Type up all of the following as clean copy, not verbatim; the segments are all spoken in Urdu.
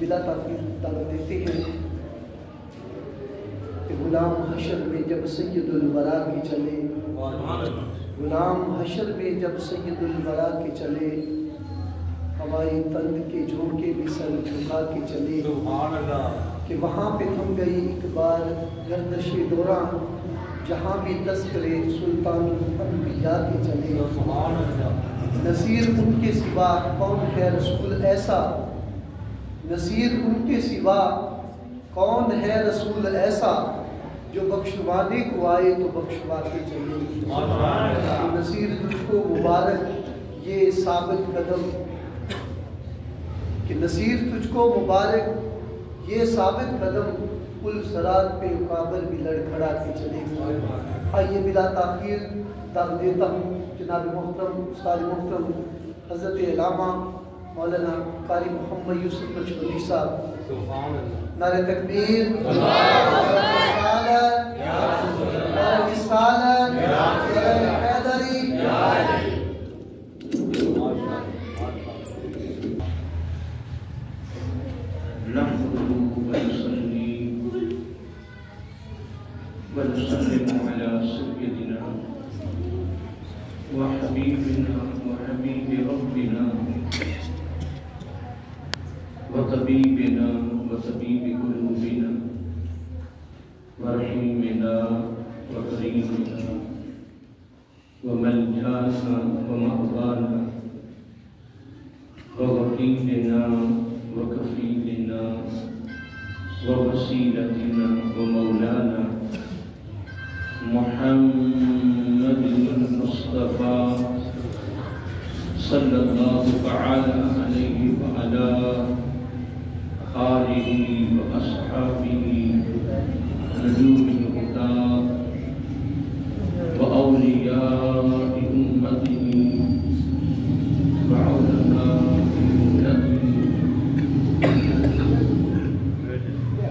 بلا تاخیر دعوت دیتے ہیں کہ غلام حشر میں جب سید الورا کے چلے، غلام حشر میں جب سید الورا کے چلے، ہوائی تند کے جھونکے بھی سر جھکا کے چلے، کہ وہاں پہ تھم گئی ایک بار گردش دوران، جہاں بھی تذکرے سلطان الانبیاء کے چلے۔ نصیر ان کے سوا کون ہے رسول ایسا، نصیر ان کے سوا کون ہے رسول ایسا، جو بخشوانے کو آئے تو بخشواتے چلے۔ نصیر تجھ کو مبارک یہ ثابت قدم، کہ نصیر تجھ کو مبارک یہ ثابت قدم، پل صراط پہ کابر بھی لڑکھڑا کے چلے۔ آئیے بلا تاخیر دعوت دیتا ہوں جناب محترم استاد محترم حضرت علامہ مولانا قاری محمد یوسف نقشبندی صاحب۔ نعرہ تکبیر، نعرہ رسالت، نعرہ حیدری۔ ونسلم على سيدنا وحبيبنا وحبيب ربنا وطبيبنا وطبيب قلوبنا ورحيمنا وكريمنا وملجانا ومأوانا ووكيلنا وكفيلنا ووسيلتنا ومولانا محمد المصطفى صلى الله تعالى عليه وعلى آله وأصحابه نجوم الهدى وأولياء أمته وعلماء ملته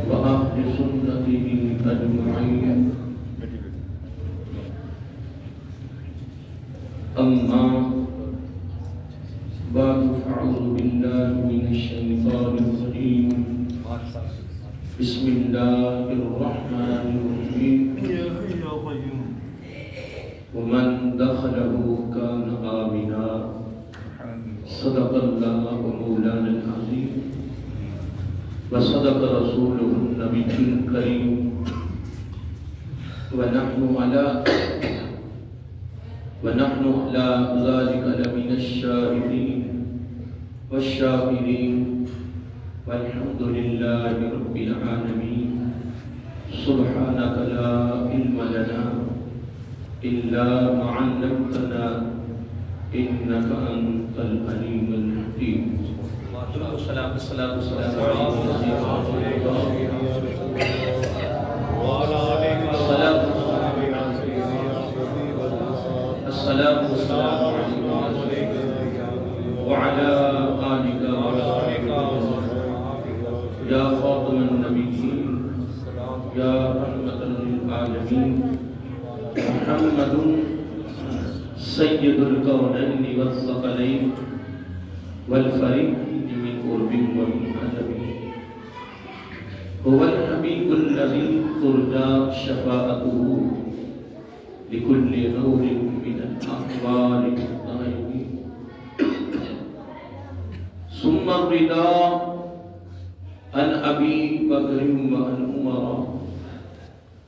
وأهل سنته أجمعين. أما بعد فأعوذ بالله من الشيطان الرجيم. بسم الله الرحمن الرحيم. ومن دخله كان آمنا. صدق الله مولانا العظيم وصدق رسوله النبي الكريم. ونحن على ذلك لمن الشاهدين والشاكرين والحمد لله رب العالمين. سبحانك لا علم لنا إلا ما علمتنا إنك أنت العليم الحكيم. الصلاة والسلام السلام والسلام عليك وعلى آلك وصحبك يا خاتم النبيين يا رحمة للعالمين. محمد سيد الكونين والثقلين والفريقين من قرب ومن عجب. هو الحبيب الذي ترجى شفاعته لكل نور من الأحوال الطيبين. ثم الرضا عن أبي بكر وعن عمر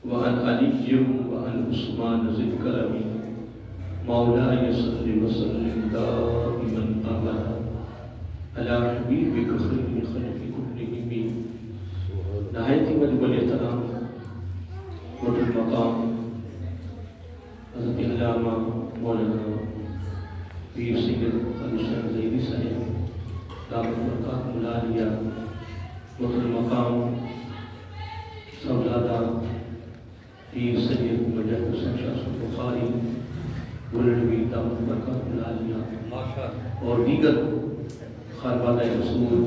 وعن علي وعن عثمان ذي الكرم. مولاي صل وسلم دائما أبدا على حبيبك خير خلق كلهم. نهاية مجمل احترام والمقام حضرت علامہ مولانا پیر سید حسین زیدی صاحب دامت برکات العالیہ مقام صاحبزادہ پیر سید مجد حسین شاہ بخاری بلندوی دامت برکات العالیہ اور دیگر خانوادہ رسول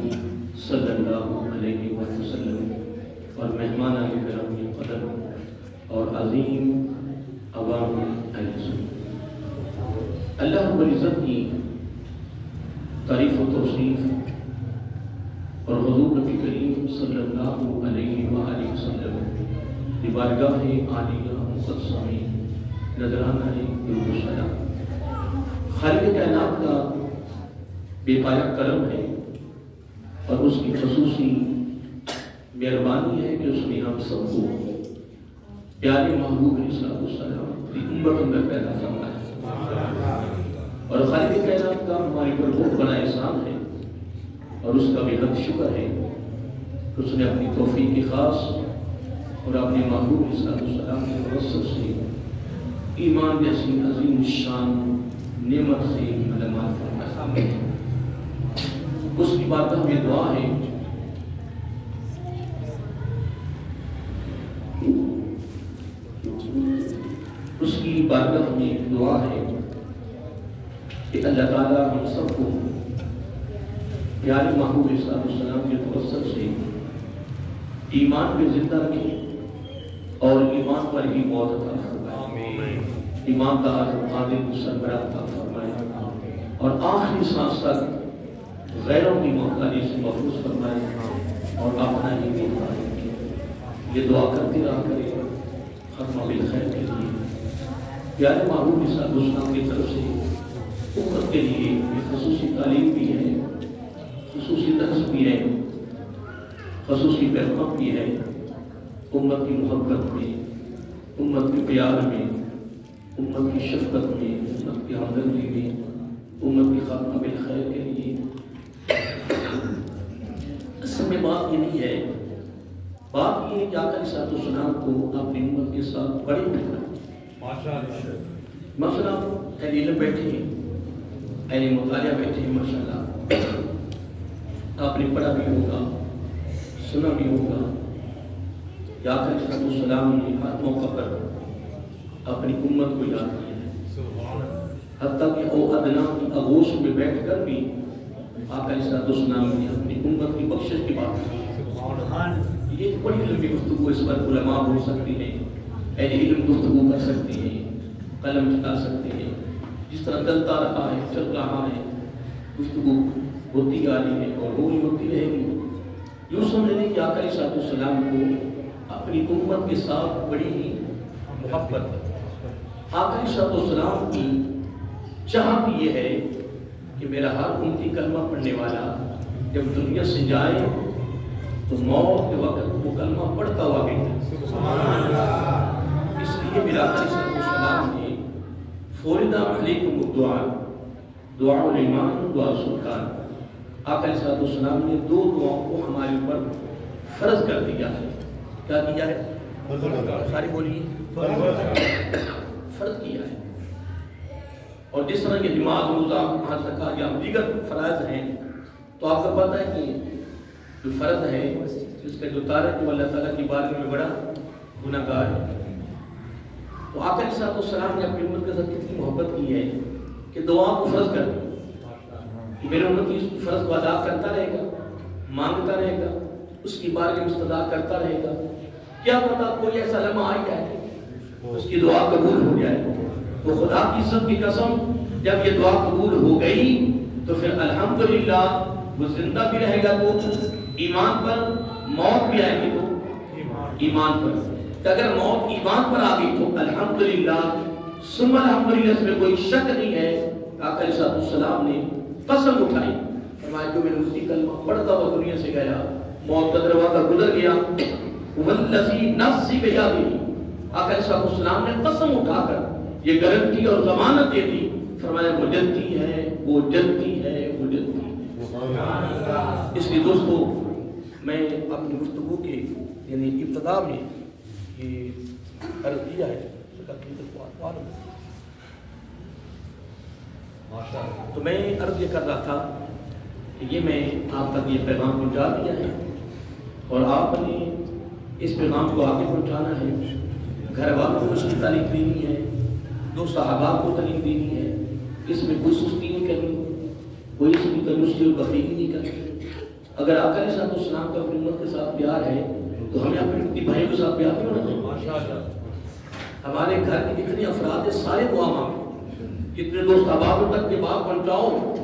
صلی اللہ علیہ وسلم اور مہمانان کرام قدر اور عظیم عوام اہل سنت. اللہ رب العزت کی تعریف و توصیف اور حضور نبی کریم کی بارگاہ عالیہ مقدسہ میں نذرانہ درود و سلام۔ خالق کائنات کا بے پایہ کرم ہے اور اس کی خصوصی مہربانی ہے کہ اس نے ہم سب کو پیارے محبوب علیہ السلام کی امت میں پیدا فرمایا، اور خالق کائنات کا ہمارے پر بہت بڑا احسان ہے اور اس کا بے حد شکر ہے کہ اس نے اپنی توفیق خاص اور اپنے محبوب علیہ السلام کے توسط سے ایمان جیسی عظیم شان نعمت سے ملامت فرمایا۔ اس کی بارگاہ میں دعا ہے اس کی بارگاہ میں دعا ہے کہ اللہ تعالیٰ ہم سب کو پیارے محبوب علیہ السلام کے توسط سے ایمان پہ زندہ رکھے اور ایمان پر ہی موت عطا فرمائے، ایمان کا عادل سربراہ عطا فرمائے اور آخری سانس تک غیروں کی محتاجی سے محفوظ فرمائے اور اپنا ہی محتاج۔ یہ دعا کرتے رہا کرے ختمہ بالخیر کے لیے پیارے محبوب علیہ السلام کی طرف سے امت کے لیے یہ خصوصی تعلیم بھی ہے، خصوصی درس بھی ہے، خصوصی پیغام بھی ہے۔ امت کی محبت میں، امت کے پیار میں، امت کی شفقت میں، امت کی ہمدردی میں، امت کی خاتمہ بالخیر کے لیے۔ اصل میں بات یہ نہیں ہے، بات یہ ہے کہ آقا علیہ السلام کو اپنی امت کے ساتھ بڑے ہونا۔ مثلا اہل علم بیٹھے ہیں، اہل مطالعہ بیٹھے ہیں، ماشاءاللہ آپ نے پڑھا بھی ہوگا، سنا بھی ہوگا کہ آقا علیہ السلام نے ہر موقع پر اپنی امت کو یاد کیا ہے، حتیٰ کہ او ادنا کی آغوش میں بیٹھ کر بھی آقا علیہ السلام نے اپنی امت کی بخشش کی بات کی۔ یہ بڑی لمبی گفتگو اس پر علماء ہو سکتی ہیں، اہل علم گفتگو کر سکتے ہیں، قلم چلا سکتے ہیں، جس طرح چلتا رہا ہے، چل رہا ہے، گفتگو ہوتی آ رہی ہے اور ہوئی ہوتی رہے گی۔ یوں سمجھ لیں کہ آقا علیہ السلام کو اپنی امت کے ساتھ بڑی ہی محبت ہے۔ آقا علیہ السلام کی چاہت یہ ہے کہ میرا ہر امتی کلمہ پڑھنے والا جب دنیا سے جائے تو موت کے وقت وہ کلمہ پڑھتا ہوا بیٹھے۔ اس لیے میرا آقا علیہ السلام نے فورد علیکم الدعاء، دعاء الایمان، دعاء سلطان، آقا علیہ السلام نے دو دعاؤں کو ہمارے اوپر فرض کر دیا ہے۔ کیا کیا ہے؟ ساری بولیے، فرض کیا ہے۔ اور جس طرح یہ نماز، روزہ، حج، زکوٰۃ یا دیگر فرائض ہیں، تو آپ کو پتہ ہے کہ جو فرض ہے جس کا جو تارک وہ اللہ تعالیٰ کی بارگاہ میں بڑا گناہ گار ہے۔ تو آقا علیہ السلام نے اپنی امت کے ساتھ کتنی محبت کی ہے کہ دعا کو فرض کر دیا کہ میرے امت اس فرض کو ادا کرتا رہے گا، مانگتا رہے گا، اس کی بارگاہ میں استدعا کرتا رہے گا، کیا پتا کوئی ایسا لمحہ آ جائے اس کی دعا قبول ہو جائے۔ تو خدا کی عزت کی قسم جب یہ دعا قبول ہو گئی تو پھر الحمدللہ وہ زندہ بھی رہے گا تو ایمان پر، موت بھی آئے گی تو ایمان پر۔ کہ اگر موت ایمان پر آ گئی تو الحمدللہ ثم الحمدللہ، اس میں کوئی شک نہیں ہے۔ آقا علیہ السلام نے قسم اٹھائی، فرمایا جو میں نے اسی کلمہ پڑھتا ہوا دنیا سے گیا، موت کا دروازہ گزر گیا، والذی نفسی بیدہ، آقا علیہ السلام نے قسم اٹھا کر یہ گارنٹی اور ضمانت دے دی، فرمایا وہ جنتی ہے، وہ جنتی ہے، وہ جنتی ہے۔ اس لیے دوستو میں اپنی گفتگو کے یعنی ابتدا میں یہ عرض کیا ہے تو میں عرض یہ کر رہا تھا کہ یہ میں آپ تک یہ پیغام پہنچا دیا ہے اور آپ نے اس پیغام کو آگے پہنچانا ہے، گھر والوں کو اس کی تعلیم دینی ہے، دو صحابہ کو تعلیم دینی ہے، اس میں کوئی سستی نہیں کرنی، کوئی اس کی تنشی اور بخیلی نہیں کرنی۔ اگر آقا علیہ السلام کا اپنی امت کے ساتھ پیار ہے تو ہمیں اپنے بھائی کے ساتھ پیار نہیں ہونا چاہیے۔ ہمارے گھر کے جتنے افراد ہیں سارے دعا مانگیں، جتنے دوست احباب تک کے بات پہنچاؤ۔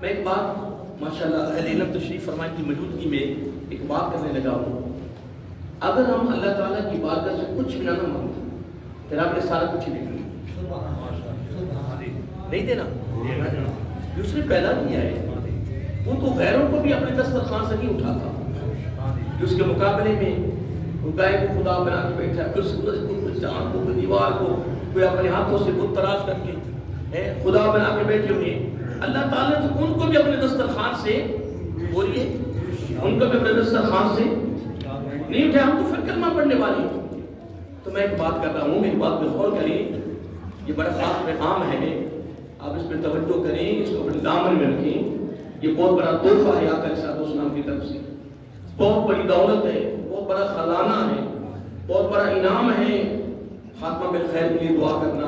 میں ایک بات ماشاءاللہ اہل علم تشریف فرمائے کی موجودگی میں ایک بات کرنے لگا ہوں اگر ہم اللہ تعالیٰ کی بارگاہ سے کچھ بھی نہ مانگتے پھر آپ نے سارا کچھ ہی دیکھ لیا نہیں دینا اس نے پیدا کیا ہے وہ تو غیروں کو بھی اپنے دسترخوان سے نہیں اٹھاتا اس کے مقابلے میں وہ گائے کو خدا بنا کے بیٹھا ہے پھر سورج کو پھر چاند کو پھر دیوار کو کوئی اپنے ہاتھوں سے بت تراش کر کے خدا بنا کے بیٹھے ہوئے اللہ تعالیٰ تو ان کو بھی اپنے دسترخوان سے بولیے ان کو بھی اپنے دسترخوان سے نہیں اٹھا ہم تو پھر کلمہ پڑھنے والی تو میں ایک بات کر رہا ہوں میری بات پہ غور کریں یہ بڑا خاص پیغام ہے آپ اس پہ توجہ کریں اس کو اپنے دامن میں رکھیں یہ بہت بڑا تحفہ ہے آقا علیہ السلام کی طرف سے بہت بڑی دولت ہے بہت بڑا خزانہ ہے بہت بڑا انعام ہے خاتمہ بالخیر کے لیے دعا کرنا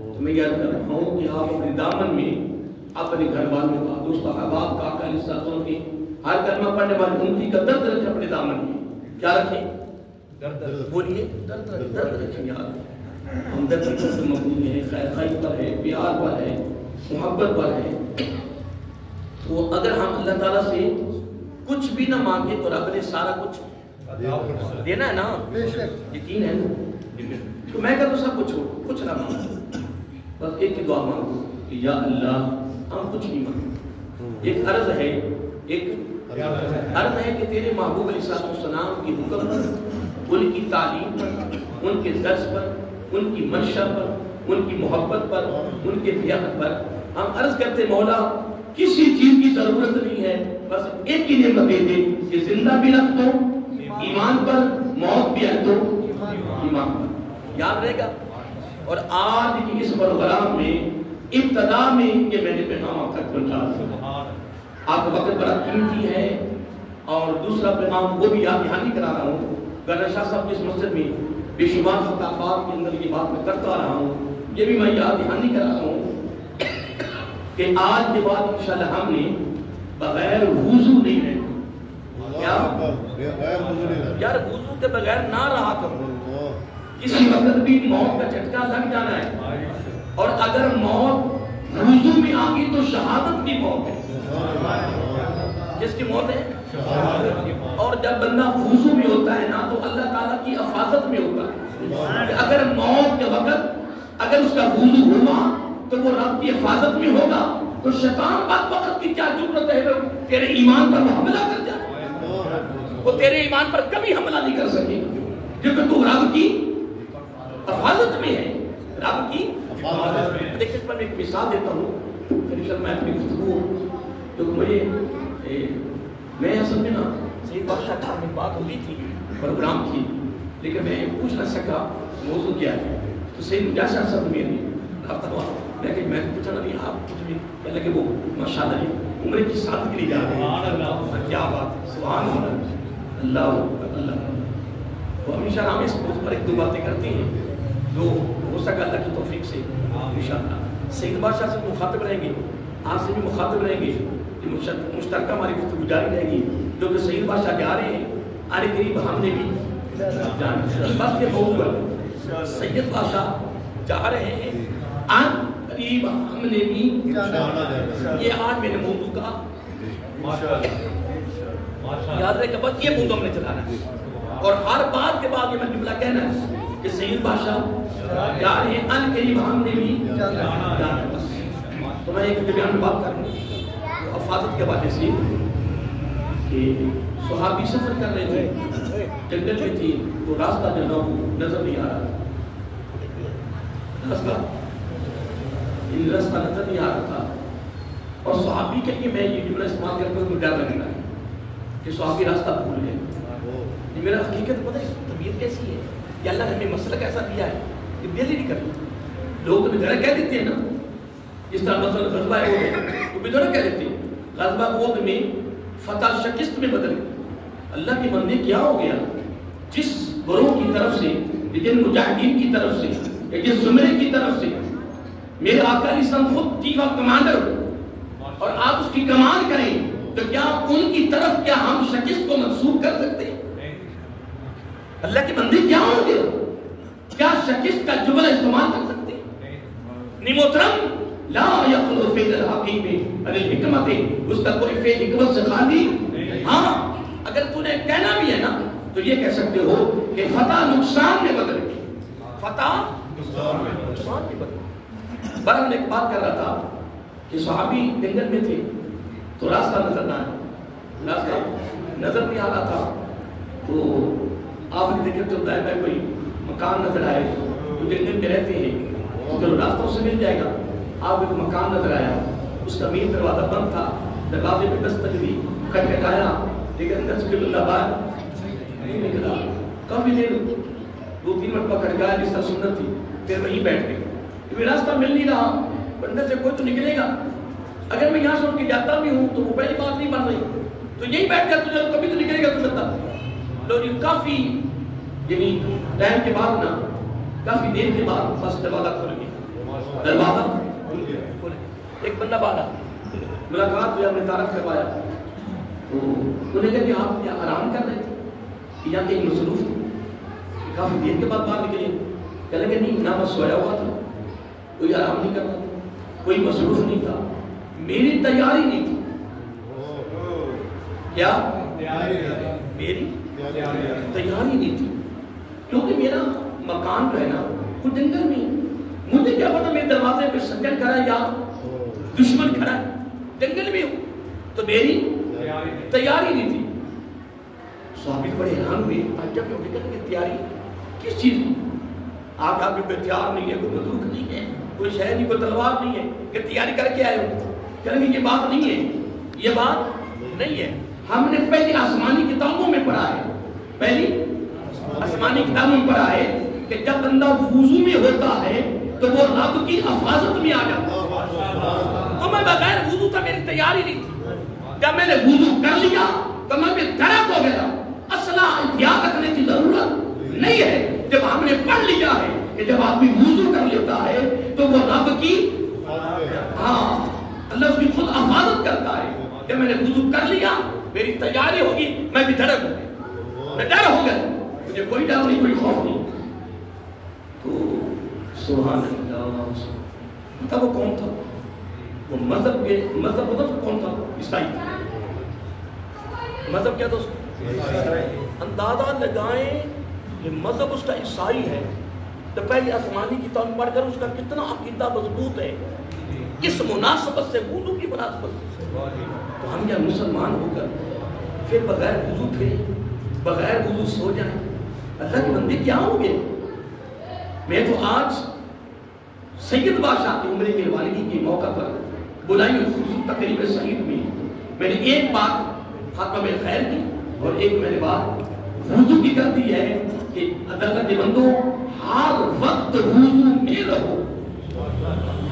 تو میں یاد کر رہا ہوں کہ آپ اپنے دامن میں اپنے گھر والوں کا دوست احباب کا آقا علیہ السلام کی ہر کلمہ پڑھنے والے ان کی درد رکھیں اپنے دامن میں کیا رکھیں درد بولیے درد رکھیں یار ہم درد سے مقبول ہیں خیر خائی پر ہے پیار پر ہے محبت پر ہے تو اگر ہم اللہ تعالیٰ سے کچھ بھی نہ مانگے تو رب نے سارا کچھ دینا ہے نا یقین ہے نا تو میں کہتا ہوں سب کچھ چھوڑو کچھ نہ مانگو بس ایک ہی دعا مانگو کہ یا اللہ ہم کچھ نہیں مانگو ایک عرض ہے کہ تیرے محبوب علیہ السلام کی حکم پر ان کی تعلیم پر ان کے درس پر ان کی منشا پر ان کی محبت پر ان کے بیعت پر ہم عرض کرتے مولا کسی چیز کی ضرورت نہیں ہے بس ایک ہی نعمت دے دے کہ زندہ بھی رکھ دو ایمان پر موت بھی رکھ دو ایمان پر یاد رہے گا اور آج کی اس پروگرام میں ابتدا میں یہ میں نے پیغام آپ تک پہنچا آپ کا وقت بڑا قیمتی ہے اور دوسرا پیغام وہ بھی یاد دہانی کرا رہا ہوں گورنر شاہ صاحب کی اس مسجد میں بے شمار خطابات کے اندر یہ بات میں کرتا رہا ہوں یہ بھی میں یاد دہانی کرا رہا ہوں کہ آج کے بعد انشاءاللہ ہم نے بغیر وضو نہیں رہنا یار وضو کے بغیر نہ رہا کرو کسی وقت بھی موت کا جھٹکا لگ جانا ہے اور اگر موت وضو میں آ گئی تو شہادت کی موت ہے جس کی موت ہے اور جب بندہ وضو میں ہوتا ہے نا تو اللہ تعالیٰ کی حفاظت میں ہوتا ہے کہ اگر موت کے وقت اگر اس کا وضو ہوا تو وہ رب کی حفاظت میں ہوگا تو شیطان بعد وقت کی کیا ضرورت ہے تیرے ایمان پر وہ حملہ کر جائے وہ تیرے ایمان پر کبھی حملہ نہیں کر سکے کیونکہ تو رب کی حفاظت میں ہے رب کی دیکھیں میں ایک مثال دیتا ہوں پھر میں اپنی گفتگو جو مجھے میں اصل میں نا صحیح بادشاہ کا میں بات ہوئی تھی پروگرام تھی لیکن میں پوچھ نہ سکا موضوع کیا ہے تو صحیح مجاشہ صاحب میری رابطہ ہوا لیکن میں پوچھا نہ نہیں آپ کچھ بھی کہنے لگے وہ ماشاءاللہ نہیں عمرے کی ساتھ کے لیے جا رہے ہیں کیا بات ہے سبحان اللہ اللہ اللہ وہ ہمیشہ ہم اس موضوع پر ایک دو باتیں کرتے ہیں جو ہو سکا اللہ کی توفیق سے انشاءاللہ سید بادشاہ سے مخاطب رہیں گے آپ سے بھی مخاطب رہیں گے یہ مشترکہ ہماری گفتگو جاری رہے گی جو کہ سید بادشاہ جا رہے ہیں آنے قریب ہم نے بھی جانا بس یہ موضوع ہے سید بادشاہ جا رہے ہیں آن قریب ہم نے بھی یہ آج میرے موضوع کا یاد رہے کہ بس یہ موضوع ہم نے چلانا ہے اور ہر بات کے بعد یہ میں جملہ کہنا ہے کہ سید بادشاہ جا رہے ہیں آن قریب ہم نے بھی جانا ہے بس تو میں ایک بیان میں بات کروں حفاظت کے حوالے سے کہ صحابی سفر کر رہے تھے جنگل میں تھی تو راستہ جو ہے نظر نہیں آ رہا راستہ نظر نہیں آ رہا تھا اور صحابی کے لیے میں یہ جملہ استعمال کرتا ہوں ڈر لگ رہا ہے کہ صحابی راستہ بھول گئے یہ میرا حقیقت پتہ ہے طبیعت کیسی ہے کہ اللہ نے ہمیں مسئلہ کیسا دیا ہے کہ دل ہی نہیں کرتا لوگ تو بدھڑا کہہ دیتے ہیں نا اس طرح مثلا غزوہ عہد تو بدھڑا کہہ دیتے ہیں غزوہ عہد میں فتح شکست میں بدل گئی اللہ کے بندے کیا ہو گیا جس گروہ کی طرف سے جن مجاہدین کی طرف سے یا جس زمرے کی طرف سے میرے آقا علیہ السلام خود چیف آف کمانڈر ہو اور آپ اس کی کمان کریں تو کیا ان کی طرف کیا ہم شکست کو منسوخ کر سکتے ہیں اللہ کے بندے کیا ہوں گے کیا شکست کا جملہ استعمال کر سکتے ہیں محترم لا یخلو فعل الحکیم عن الحکمت اس کا کوئی فعل حکمت سے خالی ہاں اگر تو نے کہنا بھی ہے نا تو یہ کہہ سکتے ہو کہ فتح نقصان میں بدل گئی، فتح نقصان میں بدل گئی۔ برہم ایک بات کر رہا تھا کہ صحابی جنگل میں تھے تو راستہ نظر نہ آیا، راستہ نظر نہیں آ رہا تھا، تو آپ نے دیکھا چلتا ہے میں کوئی مکان نظر آئے تو جنگل میں رہتے ہیں تو چلو راستوں سے مل جائے گا۔ آپ ایک مکان نظر آیا، اس کا مین دروازہ بند تھا، دروازے پہ دستک دی، کھٹکھٹایا لیکن اندر سے بندہ باہر نہیں نکلا۔ کافی دیر 2-3 مرتبہ کھٹکایا جس طرح سنت تھی، پھر وہیں بیٹھ گئے کیونکہ راستہ مل نہیں رہا، اندر سے کوئی تو نکلے گا، اگر میں یہاں سے اٹھ کے جاتا بھی ہوں تو وہ پہلی بات نہیں بن رہی، تو یہی بیٹھ گیا تو کبھی تو نکلے گا تو بندہ۔ لو جی کافی یعنی ٹائم کے بعد نا، کافی دیر کے بعد بس دروازہ کھل گیا، دروازہ ایک بندہ باہر آیا، ملاقات ہوئی، ہم نے تعارف کروایا، تو انہوں نے کہا کہ آپ کیا آرام کر رہے تھے یا کہیں مصروف تھے؟ کافی دیر کے بعد باہر نکلے، کہہ لگے نہیں نہ میں سویا ہوا تھا، کوئی آرام نہیں کرتا تھا، کوئی مصروف نہیں تھا، میری تیاری نہیں تھی۔ کیا میری تیاری نہیں تھی، کیونکہ میرا مکان جو ہے نا وہ جنگل میں، مجھے کیا پتا میرے دروازے پہ سنگل کھڑا ہے یا دشمن کھڑا ہے، جنگل میں ہوں، تو میری تیاری نہیں تھی۔ صحابی بڑے حیران ہوئے، جب نکل کے تیاری کس چیز کی؟ آپ کا کوئی ہتھیار نہیں ہے، کوئی بندوق نہیں ہے، کوئی شہر نہیں، کوئی تلوار نہیں ہے کہ تیاری کر کے آئے ہو؟ کہیں گے یہ بات نہیں ہے، یہ بات نہیں ہے، ہم نے پہلی آسمانی کتابوں میں پڑھا ہے، پہلی آسمانی کتابوں میں پڑھا ہے کہ جب بندہ وضو میں ہوتا ہے تو وہ رب کی حفاظت میں آ جاتا ہے۔ تو میں بغیر وضو تھا، میری تیاری نہیں تھی، جب میں نے وضو کر لیا تو میں بھی درک ہو گیا۔ اصلا احتیاط رکھنے کی ضرورت نہیں ہے، جب ہم نے پڑھ لیا ہے کہ جب آدمی وضو کر لیتا ہے تو وہ رب کی اللہ اس کی خود حفاظت کرتا ہے۔ جب میں نے وضو کر لیا میری تیاری ہوگی، میں بھی دھڑک ہو گیا، میں ڈر ہو گیا، مجھے کوئی ڈر نہیں، کوئی خوف نہیں۔ تو سبحان اللہ، پتہ وہ کون تھا؟ وہ مذہب کون تھا؟ عیسائی۔ مذہب کیا تھا اس کا؟ اندازہ لگائیں کہ مذہب اس کا عیسائی ہے تو پہلی آسمانی کتاب پڑھ کر اس کا کتنا عقیدہ مضبوط ہے، اس مناسبت سے، وضو کی مناسبت سے۔ تو ہم یا مسلمان ہو کر پھر بغیر وضو پھرے، بغیر وضو سو جائیں، اللہ کے بندے کیا ہوں گے؟ میں تو آج سید بادشاہ کی عمرے کی روانگی کے موقع پر بلائی ہوئی تقریب سعید میں میں نے ایک بات خاتمہ میں خیر کی اور ایک میں نے بات وضو کی کر دی ہے کہ اللہ کے بندوں ہر وقت وضو میں رہو۔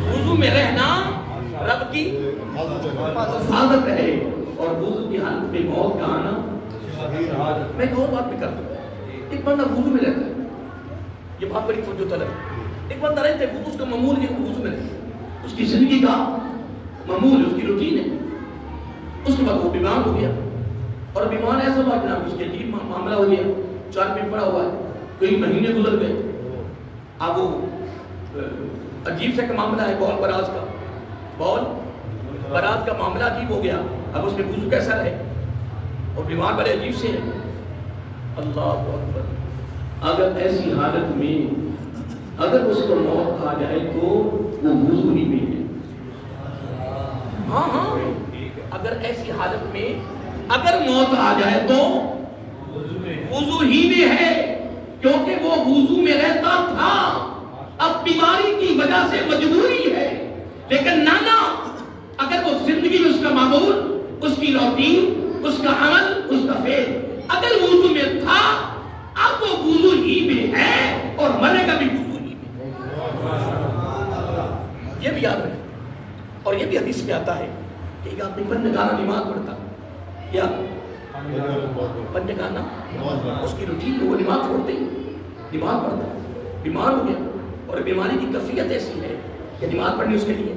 وضو میں رہنا رب کی حفاظت ہے، اور وضو کی حالت میں موت کا آنا۔ میں ایک اور بات بھی کرتا ہوں، ایک بندہ وضو میں رہتا ہے، یہ بات بڑی توجہ طلب ہے، ایک بندہ رہتا ہے اس کا معمول یہ وضو میں رہتا ہے، اس کی زندگی کا معمول، اس کی روٹین ہے، اس کے بعد وہ بیمار ہو گیا، اور بیمار ایسا ہوا کہ اس کے عجیب معاملہ ہو گیا، 4 میں پڑا ہوا ہے، کئی مہینے گزر گئے، اب وہ عجیب سے کا معاملہ ہے، بول براز کا، بول براز کا معاملہ عجیب ہو گیا، اب اس میں وضو کیسا رہے، اور بیمار بڑے عجیب سے ہیں۔ اللہ اکبر، اگر ایسی حالت میں اگر اس کو موت آ جائے تو وہ وضو ہی میں ہے۔ ہاں اگر ایسی حالت میں اگر موت آ جائے تو وضو ہی میں ہے، کیونکہ وہ وضو میں رہتا تھا، اب بیماری کی وجہ سے مجبوری ہے، لیکن نانا اگر وہ زندگی میں اس کا معمول، اس کی روٹین، اس کا عمل، اس کا فعل اگر وضو میں تھا، اب وہ وضو ہی میں ہے اور مرے گا بھی وضو ہی میں۔ یہ بھی یاد رکھیں، اور یہ بھی حدیث میں آتا ہے کہ ایک آدمی بندگانہ نماز پڑھتا، کیا بندگانہ اس کی روٹین میں وہ نماز چھوڑتے ہی نماز پڑھتا، بیمار ہو گیا، اور بیماری کی کیفیت ایسی ہے کہ نماز پڑھنی اس کے لیے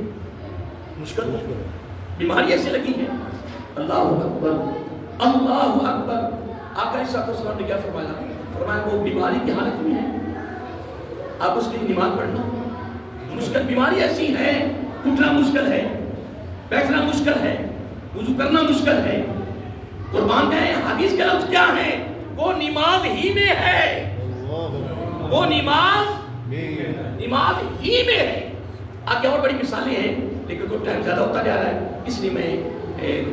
مشکل ہو گئی، بیماری ایسے لگی ہے۔ اللہ اکبر، اللہ اکبر، آقا صلی اللہ علیہ وسلم نے کیا فرمایا؟ فرمایا وہ بیماری کی حالت میں ہے، آپ اس کی نماز پڑھنا مشکل، بیماری ایسی ہے، اٹھنا مشکل ہے، بیٹھنا مشکل ہے، وضو کرنا مشکل ہے، قربان جائیں حدیث کے لفظ کیا ہیں؟ وہ نماز ہی میں ہے، وہ نماز ہی میں ہے۔ آگے اور بڑی مثالیں ہیں لیکن تو ٹائم زیادہ ہوتا جا رہا ہے، اس لیے میں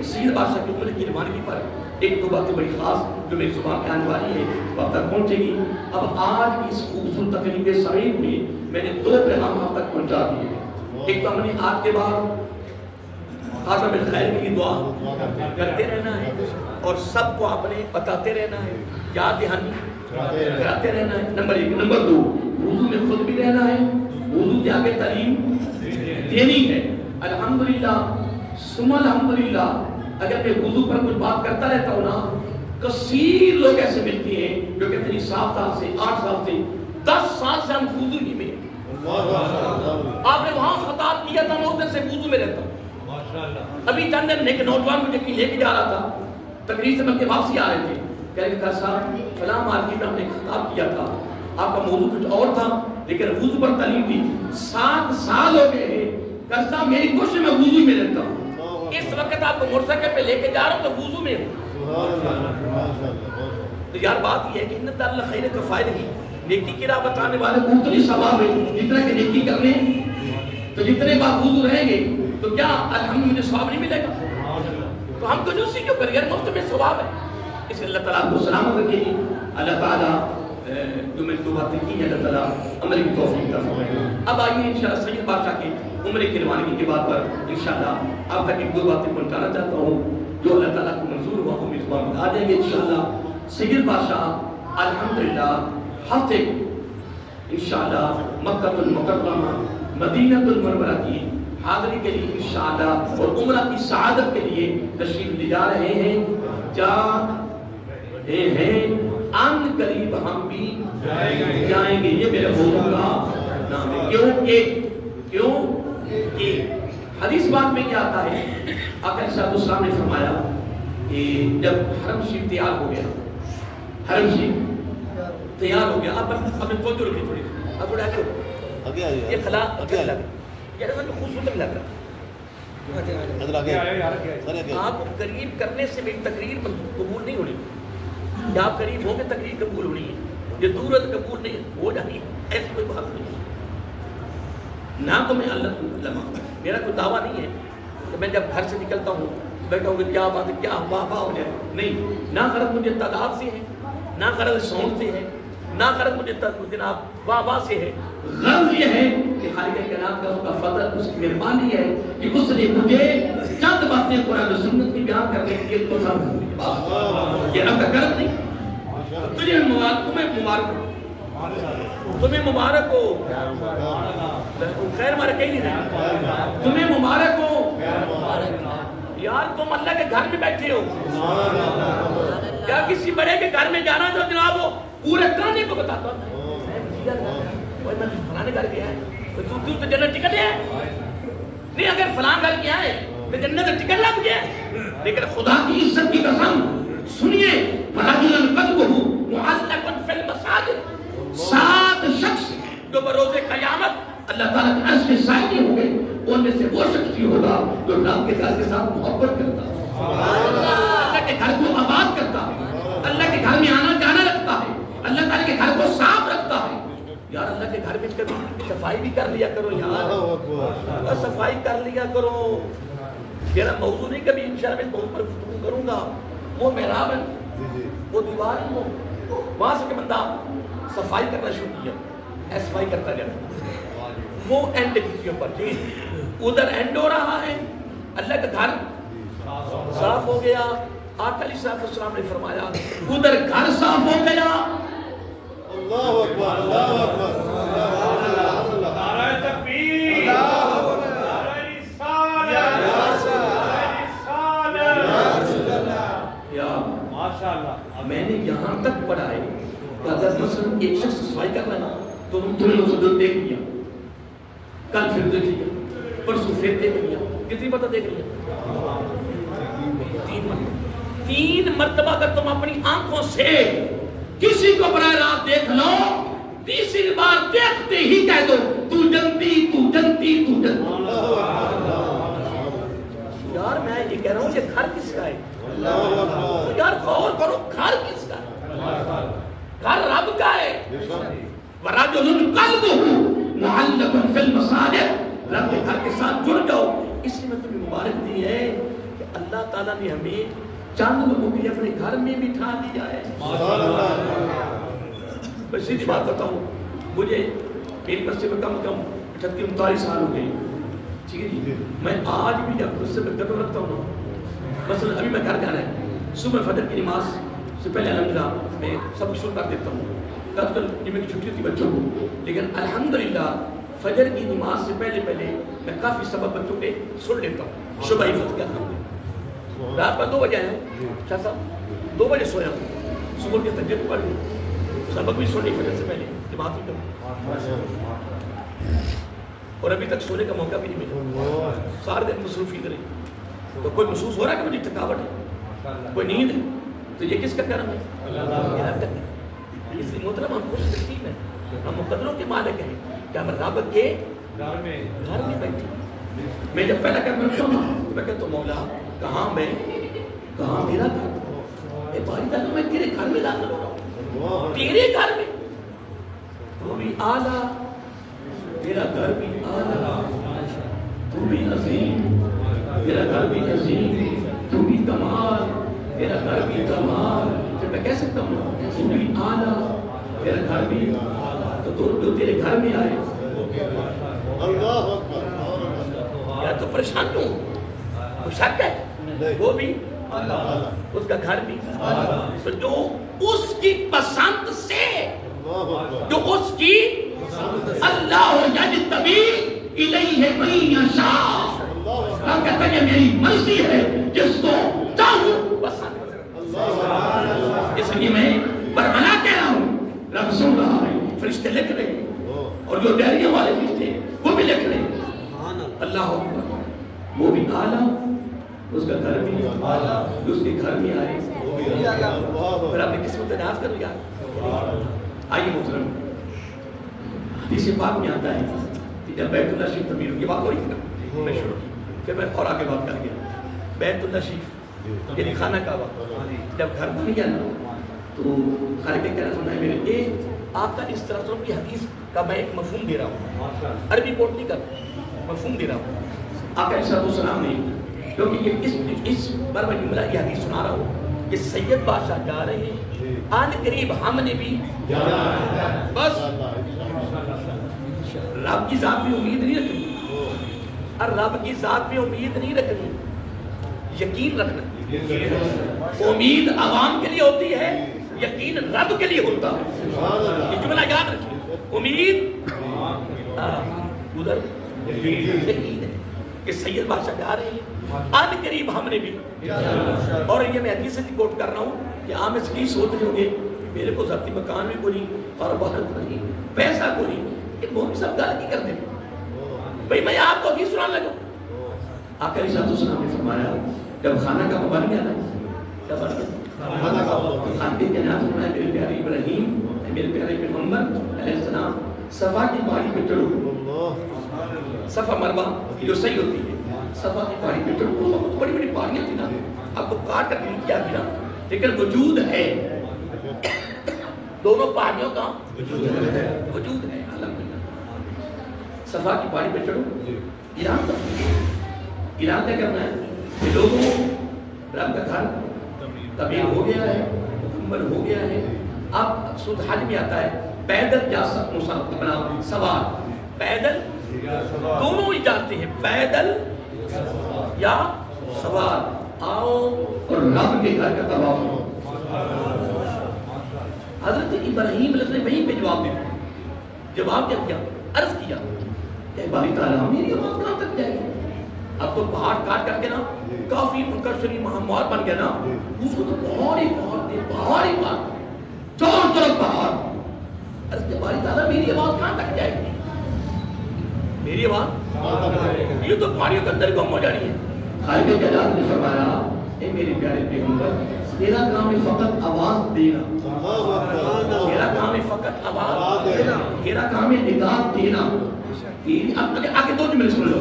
سید بادشاہ کی عمر کی روانگی پر ایک دو باتیں بڑی خاص جو میری زبان پہ آنے والی ہے وقت تک پہنچے گی۔ اب آج کی اس خوبصورت تقریب سعید میں میں نے دو پیغام آپ تک پہنچا دیے۔ ایک تو ہم نے آج کے بعد خاتم الخیر کے لیے دعا کرتے رہنا ہے اور سب کو آپ نے بتاتے رہنا ہے، یاد دہانی کراتے رہنا ہے، نمبر ایک۔ نمبر دو، وضو میں خود بھی رہنا ہے، وضو کے آگے تعلیم دینی ہے۔ الحمدللہ ثم الحمدللہ اگر میں وضو پر کچھ بات کرتا رہتا ہوں نا، کثیر لوگ ایسے ملتے ہیں جو کہتے ہیں 7 سال سے 8 سال سے 10 سال سے ہم وضو ہی میں، آپ نے وہاں خطاب کیا تھا، میں اس دن سے وضو میں رہتا ہوں۔ ابھی چند دن ایک نوجوان مجھے کہیں لے کے جا رہا تھا، تقریر سے مل کے واپسی آ رہے تھے، کہہ رہے کہ صاحب فلاں مارکیٹ میں ہم نے خطاب کیا تھا، آپ کا موضوع کچھ اور تھا لیکن وضو پر تعلیم دی، 7 سال ہو گئے ہیں کہ صاحب میری کوشش میں وضو میں رہتا ہوں، اس وقت آپ کو موٹر سائیکل پہ لے کے جا رہا ہوں تو وضو میں ہوں۔ تو یار بات یہ ہے کہ ان اللہ خیر کا فائدہ ہی نیکی کی راہ بتانے والے کو اتنی ثواب ہے جتنا کہ نیکی کرنے، تو جتنے بات وضو رہیں گے تو کیا الحمد مجھے ثواب نہیں ملے گا؟ تو ہم کنجوسی کیوں کریں یار، مفت میں ثواب ہے۔ اس لیے اللہ تعالیٰ کو سلامت رکھے گی، اللہ تعالیٰ جو میں نے دو باتیں کی ہیں اللہ تعالیٰ عمل کی توفیق عطا فرمائے۔ اب آئیے انشاءاللہ سید بادشاہ کے عمرے کی روانگی کے بعد پر انشاءاللہ آپ تک ایک دو باتیں پہنچانا چاہتا ہوں جو اللہ تعالیٰ کو منظور ہوا وہ میری زبان میں آ جائیں گے انشاءاللہ۔ سید بادشاہ الحمدللہ ہفتے انشاءاللہ مکہ المکرمہ مدینہ المنورہ کی حاضری کے لیے انشاءاللہ اور عمرہ کی سعادت کے لیے تشریف لے جا رہے ہیں، جا رہے ہیں، ان قریب ہم بھی جائیں گے، یہ میرے موضوع کا نام ہے۔ کیوں کہ حدیث بات میں کیا آتا ہے، آقا صلی اللہ علیہ وسلم نے فرمایا کہ جب حرم شریف تیار ہو گیا، حرم شریف تیار ہو گیا، اب اپنے توجہ رکھیں تھوڑی، اب تھوڑا آگے یہ خلا اچھا لگا، یہ رہا خوبصورت لگ رہا، آپ کو قریب کرنے سے میری تقریر قبول نہیں ہونی، یا آپ قریب ہوں گے تقریر قبول ہونی ہے، یہ دور قبول نہیں ہو جانی ہے، ایسی کوئی بات نہیں ہے۔ نہ تو میں اللہ میرا کوئی دعویٰ نہیں ہے کہ میں جب گھر سے نکلتا ہوں بیٹھا ہوں کہ کیا بات ہے، کیا واہ واہ ہو جائے، نہیں، نہ غرض مجھے تعداد سے ہے، نہ غرض ساؤنڈ سے ہے، نہ غرض مجھے جناب واہ واہ سے ہے، غرض یہ ہے کہ خالق کائنات کا اس کا فضل، اس کی مہربانی ہے کہ اس نے مجھے چند باتیں قرآن و سنت کی بیان کرنے کے لیے یہ رب کا کرم نہیں۔ تجھے مبارک، تمہیں مبارک ہو، خیر مارے کہیں نہیں، تمہیں مبارک ہو یار، تم اللہ کے گھر میں بیٹھے ہو، کیا کسی بڑے کے گھر میں جانا جو جناب ہو پورے کہانی کو بتاتا ہوں، میں فلانے گھر گیا ہے تو جنت ٹکٹ ہے نہیں، اگر فلان گھر گیا ہے تو جنت ٹکٹ لگ گیا ہے، لیکن خدا کی عزت کی قسم سنیے، فَرَجُلًا قَلْبُهُ مُعَلَّقٌ فِي الْمَسَاجِدِ، 7 شخص جو بروز قیامت اللہ تعالیٰ کے عرش کے سائے ہوں گے، ان میں سے وہ شخص ہی ہوگا جو رب کے گھر کے ساتھ محبت کرتا ہے، اللہ کے گھر کو آباد کرتا ہے، اللہ کے گھر میں آنا جانا رکھتا ہے، اللہ تعالیٰ کے گھر کو صاف رکھتا ہے۔ یار اللہ کے گھر میں کبھی صفائی بھی کر لیا کرو یار، صفائی کر لیا کرو۔ میرا موضوع نہیں، کبھی انشاءاللہ میں موضوع پر گفتگو کروں گا، وہ محراب ہے، وہ دیوار ہے، وہاں سے کہ بندہ صفائی کرنا شروع کیا، صفائی کرتا جاتا، وہ اینڈ کی اوپر ادھر اینڈ ہو رہا ہے، اللہ کا گھر صاف ہو گیا، آقا علیہ السلام نے فرمایا ادھر گھر صاف ہو گیا، اللہ اکبر، اللہ اکبر، نعرہ تکبیر، نعرہ رسالت، ماشاءاللہ۔ میں نے یہاں تک پڑھا ہے کہ اگر مثلا ایک شخص صفائی کر رہا ہے تو تمہیں لوگ سے دیکھ لیا، کل پھر دیکھ لیا، پرسوں پھر دیکھ لیا، کتنی مرتبہ دیکھ لیا؟ 3 مرتبہ اگر تم اپنی آنکھوں سے کسی کو براہ راست دیکھ لو، تیسری بار دیکھتے ہی کہہ دو تو جنتی، تو جنتی، تو جنتی۔ یار میں یہ کہہ رہا ہوں یہ گھر کس کا ہے؟ یار غور کرو، گھر کس کا ہے؟ اللہ تعالیٰ نے ہمیں چند لوگوں کے اپنے گھر میں بٹھا دیا ہے. میں سیدھی بات بتاؤں, مجھے میری مسجد میں کم 38-39 سال ہو گئے, ٹھیک ہے جی. میں آج بھی جب اس سے میں قدم رکھتا ہوں, مثلا ابھی میں گھر جانا ہے, صبح فجر کی نماز سے پہلے الحمدللہ میں سب شروع کر دیتا ہوں. کل جمعے کی چھٹی ہوتی بچوں کو, لیکن الحمدللہ فجر کی نماز سے پہلے میں کافی سبق بچوں کے سن لیتا ہوں. صبح حفظ کیا تھا, رات میں 2 بجے آیا ہوں, شاہ صاحب 2 بجے سویا ہوں, صبح کی تجربہ پڑھ لی, سبق بھی سن لی فجر سے پہلے, جماعت بھی کروں, اور ابھی تک سونے کا موقع بھی نہیں ملا. سارے دن مصروفی کریں تو کوئی محسوس ہو رہا ہے کہ مجھے تھکاوٹ ہے, کوئی نیند ہے, تو یہ کس کا کرم ہے؟ اس لیے محترم ہم خوش نصیب ہیں, ہم مقدروں کے مالک ہیں کہ ہم رب کے گھر میں بیٹھے. میں جب پہلا قدم رکھتا ہوں تو میں کہتا ہوں مولا کہاں میرا گھر, اے باری تعالیٰ میں تیرے گھر میں داخل ہو رہا ہوں, تیرے گھر میں, تو بھی اعلیٰ, تیرا گھر بھی اعلیٰ, تو بھی عظیم, تیرا گھر بھی عظیم, تو بھی کمال, تیرا گھر بھی کمال. پھر میں کہہ سکتا ہوں تو بھی اعلیٰ, تیرا گھر بھی, تو جو تیرے گھر میں آئے یا تو پریشان کیوں, وہ شک ہے, وہ بھی اس کا گھر بھی, تو جو اس کی پسند سے, جو اس کی اللہ یجتبی الیہ من یشاء, ہم کہتے ہیں میری مرضی ہے جس کو چاہوں پسند. اس لیے میں برملا کہہ رہا ہوں, رب سن رہا ہے, فرشتے لکھ رہے ہیں, اور جو ڈائریوں والے فرشتے وہ بھی لکھ رہے ہیں. اللہ اکبر, وہ بھی اعلیٰ, اس کا گھر بھی اعلیٰ, جو اس کے گھر میں آئے پھر اپنی قسمت ناز کرو یار. آئیے محترم, حدیث پاک میں آتا ہے کہ جب بیت اللہ شریف تعمیر کی بات ہو رہی تھی, میں شروع کی, پھر میں اور آگے بات کر گیا. بیت اللہ شریف یعنی خانہ کعبہ جب گھر بن گیا نا, تو خالق کے کہنا سننا ہے میرے, ایک آپ کا اس طرح کی حدیث کا میں ایک مفہوم دے رہا ہوں, عربی کوٹ نہیں کر, مفہوم دے رہا ہوں. آقا علیہ السلام نے, کیونکہ اس بار میں جملہ یہ حدیث سنا رہا ہوں کہ سید بادشاہ جا رہے ہیں, آن قریب ہم نے بھی جانا ہے, بس رب کی ذات میں امید نہیں رکھنی, اور رب کی ذات میں امید نہیں رکھنی, یقین رکھنا. امید عوام کے لیے ہوتی ہے, یقین رب کے لیے ہوتا ہے. یہ جملہ یاد رکھیے, امید ادھر یقین ہے کہ سید بادشاہ جا رہے ہیں, آن قریب ہم نے بھی. اور یہ میں حدیث سے کوٹ کر رہا ہوں کہ عام اس لیے سوچ رہے ہوں گے میرے کو ذاتی مکان بھی کوئی نہیں, کاروبار نہیں, پیسہ کوئی نہیں, کہ مولوی صاحب گال کی کرتے ہیں بھائی, میں آپ کو حدیث سنانے لگا. آقا علیہ السلام نے فرمایا جب خانہ کا بن گیا نا, کیا بن گیا خانہ کے کہنا سننا ہے میرے پیارے ابراہیم, میرے پیارے پیغمبر علیہ السلام, صفا کی پہاڑی پہ چڑھو, صفا مروہ کی جو صحیح ہوتی ہے, صفا کی پہاڑی پہ چڑھو. بڑی بڑی پہاڑیاں تھیں نا, آپ کو کاٹ کر نہیں کیا گیا, لیکن وجود ہے, دونوں پہاڑیوں کا وجود ہے. صفا کی پہاڑی پہ چڑھو, ایران طے کرنا ہے کہ لوگوں رب کا گھر تعمیر ہو گیا ہے, مکمل ہو گیا ہے. اب سود حج میں آتا ہے پیدل جا اپنا سوار, پیدل دونوں ہی جاتے ہیں, پیدل یا سوار, آؤ اور رب کے گھر کا طواف کرو. حضرت ابراہیم علیہ السلام وہیں پہ جواب دیا, جواب کیا کیا, عرض کیا کہ باری تعالیٰ میری آواز کہاں تک جائے گی. اب تو پہاڑ کاٹ کر کے نا کافی منکشری مہموار بن گیا نا, اس کو تو پہاڑ ہی پہاڑ تھے, پہاڑ ہی پہاڑ, چار طرف پہاڑ. عرض کہ باری تعالیٰ میری آواز کہاں تک جائے گی, میری آواز یہ تو پہاڑیوں کے اندر گم ہو جانی ہے. خالق جلال نے فرمایا اے میرے پیارے پیغمبر, تیرا کام ہے فقط آواز دینا, تیرا کام ہے فقط آواز دینا, تیرا کام ہے نگاہ دینا. اب آگے دو جملے سن لو,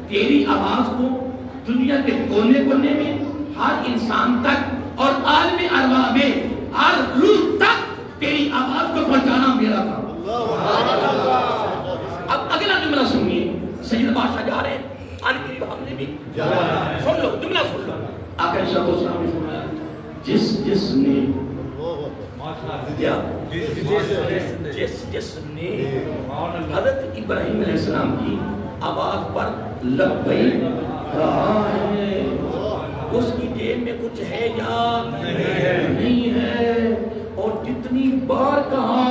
تیری آواز کو دنیا کے کونے کونے میں ہر انسان تک اور عالم ارواح میں ہر روح تک تیری آواز کو پہنچانا میرا کام. اب اگلا جملہ سنیے, سید بادشاہ جا رہے ہیں, آن قریب ہم نے بھی سن لو, جملہ سن لو. کیا جس نے حضرت ابراہیم علیہ السلام کی آواز پر لبیک کہا ہے اس کی جیب میں کچھ ہے یا نہیں ہے، اور جتنی بار کہا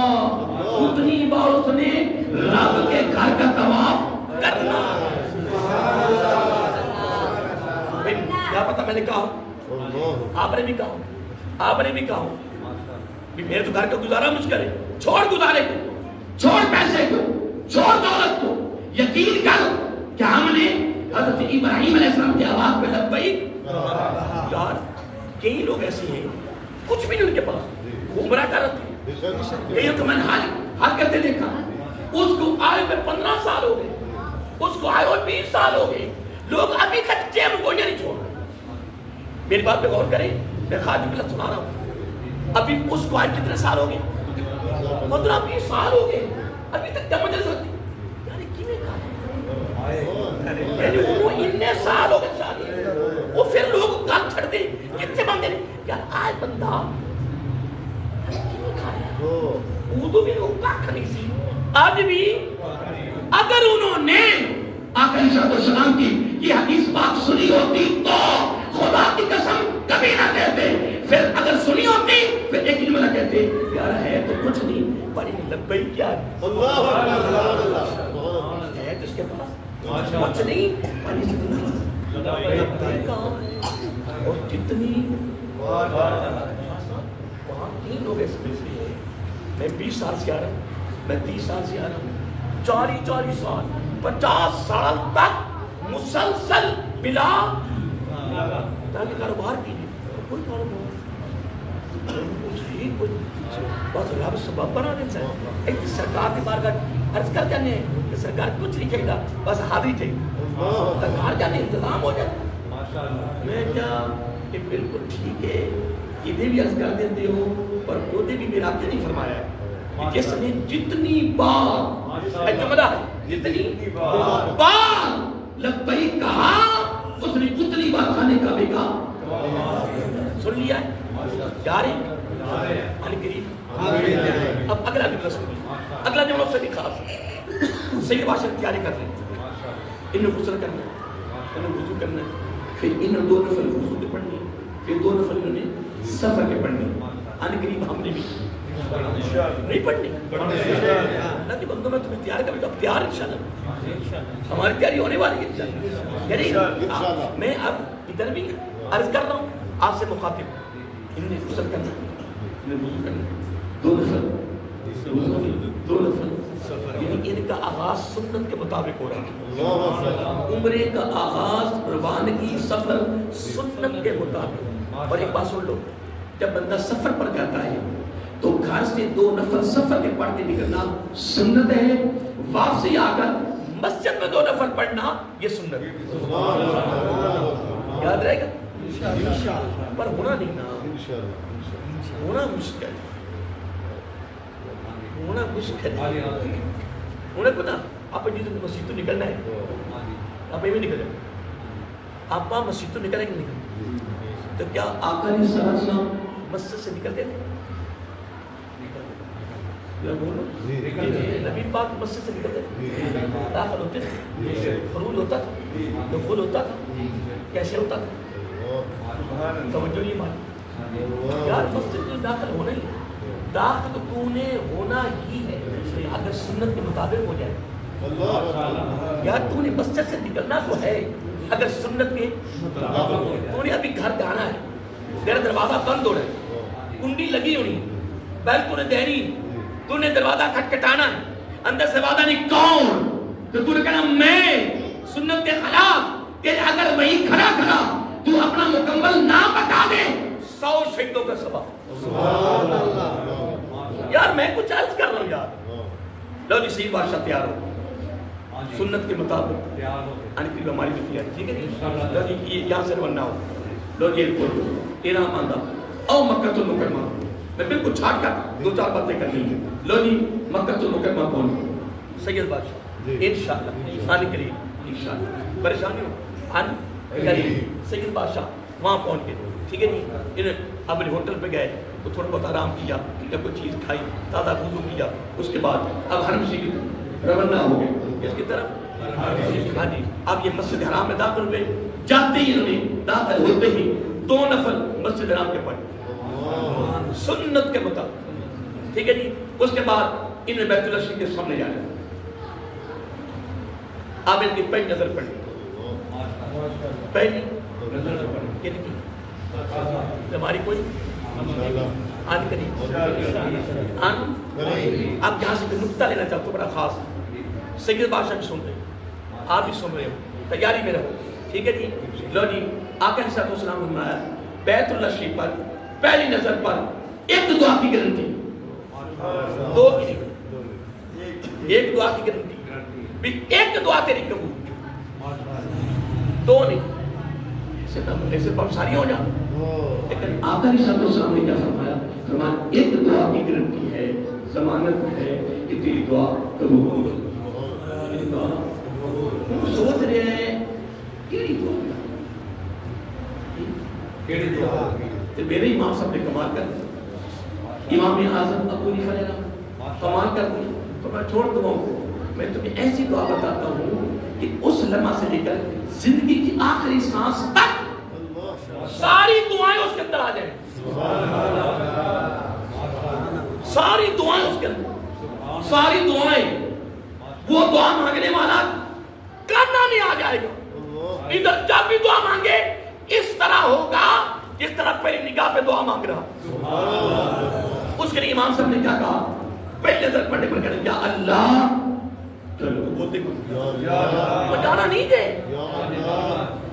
اتنی بار اس نے رب کے گھر کا طواف کرنا۔ کیا پتا میں نے کہا، آپ نے بھی کہا، آپ نے بھی کہا میرے تو گھر کا گزارا مشکل ہے، چھوڑ گزارے کو، چھوڑ پیسے کو، چھوڑ دولت کو، یقین کر کہ ہم نے حضرت ابراہیم علیہ السلام کی آواز پہ لبیک۔ یار کئی لوگ ایسے ہیں کچھ بھی نہیں ان کے پاس، گمراہ کر رہے ہیں، کئی تو میں نے حال کرتے دیکھا، اس کو آئے میں 15 سال ہو گئے، اس کو آئے ہوئے 20 سال ہو گئے، لوگ ابھی تک چین گولیاں نہیں چھوڑ رہے۔ میری بات پہ غور کریں، میں خادم بلّہ سنا رہا ہوں، ابھی اس کو آئے کتنے سال ہو گئے، 15-20 سال ہو گئے، ابھی تک کیا مجلس رکھتی، یعنی کیویں کہا یعنی وہ اتنے سال ہو گئے شادی، وہ پھر لوگ کام چھڑ دیں کتنے بندے نے یار آج بندہ کیویں کھایا، اردو بھی لوگ کاکھ نہیں سی، آج بھی اگر انہوں نے آقا علیہ السلام کی یہ حدیث بات سنی ہوتی تو خدا کی قسم کبھی نہ کہتے، پھر اگر سنی ہوتی پھر ایک جملہ کہتے یار ہے تو کچھ نہیں بڑی لبیک کیا ہے تو اس کے پاس کچھ نہیں بڑی لبیک اور جتنی وہاں 3 لوگ ایسے ملتے ہیں، میں 20 سال سے آ رہا ہوں، میں 30 سال سے آ رہا ہوں، 40 سال 50 سال تک مسلسل بلا تاکہ کاروبار کیجیے، کوئی کاروبار بس رب سبب بنا دیتا ہے۔ ایک سرکار کے بارگاہ عرض کر جانے ہیں کہ سرکار کچھ نہیں کہے گا، بس حاضری تھے سرکار جانے انتظام ہو جائے، میں کیا کہ بالکل ٹھیک ہے، ادھے بھی عرض کر دیتے ہو پر ادھے بھی میرا آپ نے نہیں فرمایا ہے کہ جس نے جتنی بار جملہ جتنی بار لبیک کہا اس نے اتنی بار خانے کعبے کا سن لیا ہے، جا رہے اب اگلا جملہ سنیے، اگلا جملہ سے بھی خاص صحیح باشا تیاری کر لیں، انہیں غسل کرنا ہے، انہیں وضو کرنا ہے، پھر انہیں 2 نفل وضو کے پڑھنے، پھر 2 نفل انہوں نے سفر کے پڑھنے، آنے قریب ہم نے بھی نہیں پڑھنی، اللہ کے بندوں میں تمہیں تیار کریں تو اب تیار انشاءاللہ ہماری تیاری ہونے والی ہے انشاءاللہ، یعنی میں اب ادھر بھی عرض کر رہا ہوں آپ سے مخاطب، انہیں غسل کرنا، انہیں وضو کرنا، 2 نفل یعنی ان کا آغاز سنت کے مطابق ہو رہا ہے، عمرے کا آغاز روانگی سفر سنت کے مطابق۔ اور ایک بات سن لو، جب بندہ سفر پر جاتا ہے تو گھر سے 2 نفل سفر کے پڑھ کے نکلنا سنت ہے، واپسی آ کر مسجد میں 2 نفل پڑھنا یہ سنت ہے، یاد رہے گا پر ہونا نہیں نا، ہونا مشکل ہونے کو نا آپ مسجد تو نکلنا ہے، آپ یہ بھی نکل جائیں، آپ مسجد تو نکلیں گے نہیں، تو کیا آقا علیہ السلام مسجد سے نکلتے تھے؟ نبی پاک مسجد سے نکلتے تھے، داخل ہوتے تھے، خروج ہوتا تھا، دخول ہوتا تھا، کیسے ہوتا تھا؟ توجہ نہیں مانی یار، مسجد میں داخل ہونا ہی ہے، داخل تو نے ہونا ہی ہے اگر سنت کے مطابق ہو جائے، یار تو نے مسجد سے نکلنا تو ہے اگر سنت کے مطابق، تو نے ابھی گھر جانا ہے، میرا دروازہ بند ہو رہا ہے، کنڈی لگی ہونی، بیل تو نے دہنی، تو نے دروازہ کھٹکھٹانا ہے، اندر سے وعدہ نہیں کون، تو نے کہنا میں سنت کے خلاف، کہ اگر وہی کھڑا تو اپنا مکمل نہ بتا دے 100 شہیدوں کا سبب۔ یار میں کچھ عرض کر رہا ہوں یار، لو جی صحیح بادشاہ تیار ہو سنت کے مطابق، انقریب ہماری بھی تیار، ٹھیک ہے، لو جی یہ یہاں سے روانہ ہو، لو جی ایئرپورٹ احرام باندھا، او مکہ المکرمہ، میں بالکل چھاٹ کر 2-4 باتیں کرنی ہیں، لو جی مکہ المکرمہ پہنچ سید بادشاہ انشاءاللہ آنے قریب انشاءاللہ، پریشانی ہو آنے قریب سید بادشاہ وہاں پہنچ کے، ٹھیک ہے جی، انہیں اپنے ہوٹل پہ گئے، تو تھوڑا بہت آرام کیا یا کوئی چیز کھائی، تازہ وضو کیا، اس کے بعد اب حرم شریف روانہ ہو گئے اس کی طرف۔ ہاں جی، اب یہ مسجد حرام میں داخل ہوئے، جاتے ہی انہوں نے داخل ہوتے ہی 2 نفل مسجد حرام کے پڑھے سنت کے مطابق، ٹھیک ہے جی۔ اس کے بعد انہیں بیت اللہ شریف کے سامنے جانا، آپ ان کی پہلی نظر پڑھیں، پہلی ہماری کوئی آن کریں آن۔ آپ یہاں سے کوئی نکتہ لینا چاہتے ہو بڑا خاص، سید بادشاہ بھی سن رہے ہیں، آپ بھی سن رہے ہو، تیاری میں رہو، ٹھیک ہے جی۔ لو جی، آقا علیہ السلام نے فرمایا بیت اللہ شریف پر پہلی نظر پر ایک دعا کی گارنٹی، 2 کی نہیں، ایک دعا کی گارنٹی بھی ایک دعا تیری قبول، 2 نہیں، ایسے بہت ساری ہو جائیں، لیکن آقا علیہ السلام نے کیا فرمایا؟ فرمایا ایک دعا کی گارنٹی ہے، ضمانت ہے کہ تیری دعا قبول ہوگی۔ سوچ رہے ہیں کیڑی دعا، تو میرے امام صاحب نے کمال کر دیا، امام اعظم ابو حنیفہ نے کمال کر دیا، تو میں چھوڑ دعاؤں کو، میں تمہیں ایسی دعا بتاتا ہوں کہ اس لمحہ سے لے کر زندگی کی آخری سانس تک ساری دعائیں اس کے اندر آ جائیں، ساری دعائیں اس کے اندر، ساری دعائیں، وہ دعا مانگنے والا کانا نہیں آ جائے گا، ادھر جب بھی دعا مانگے اس طرح ہوگا جس طرح پہلی نگاہ پہ دعا مانگ رہا۔ اس کے لیے امام صاحب نے کیا کہا؟ پہلے نظر پڑھنے پر کہا یا اللہ، چلو بولتے کو جانا نہیں دے،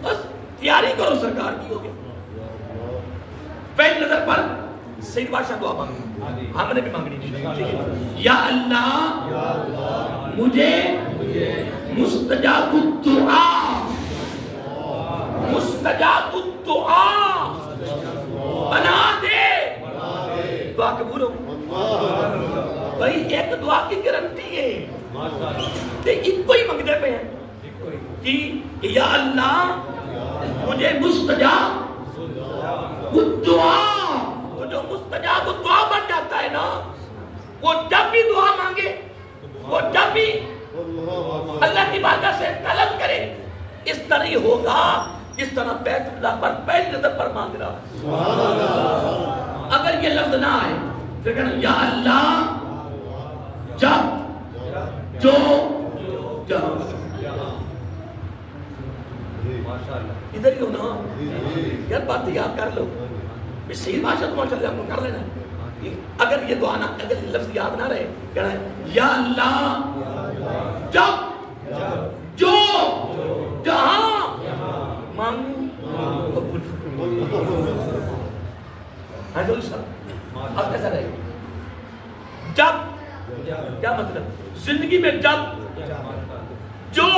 بس تیاری کرو سرکار کی ہو گیا۔ پہلی نظر پر سید بادشاہ دعا مانگی، ہم نے بھی مانگنی نہیں، یا اللہ مجھے مستجاب الدعا، مستجاب الدعا بنا دے، دعا قبول ہو۔ بھائی ایک دعا کی گارنٹی ہے، ایک کوئی منگتے پہ ہیں کہ یا اللہ مجھے مستجاب الدعا، تو جو مستجاب الدعا بن جاتا ہے نا، وہ جب بھی دعا مانگے، وہ جب بھی اللہ کی بارگاہ سے طلب کرے، اس طرح ہی ہوگا جس طرح بیت اللہ پر پہلی نظر پر مانگ رہا۔ اگر یہ لفظ نہ آئے پھر کہنا یا اللہ جب جو جہاں، ادھر ہی ہو نا یار، بات یاد کر لو، صحیح بادشاہ تو ماشاء اللہ کر لینا۔ اگر یہ دعا نہ، اگر یہ لفظ یاد نہ رہے، کہنا ہے یا اللہ جب جو جہاں مانگو قبول فرما۔ حضور صاحب اب کیسا رہے؟ جب کیا مطلب؟ زندگی میں جب جو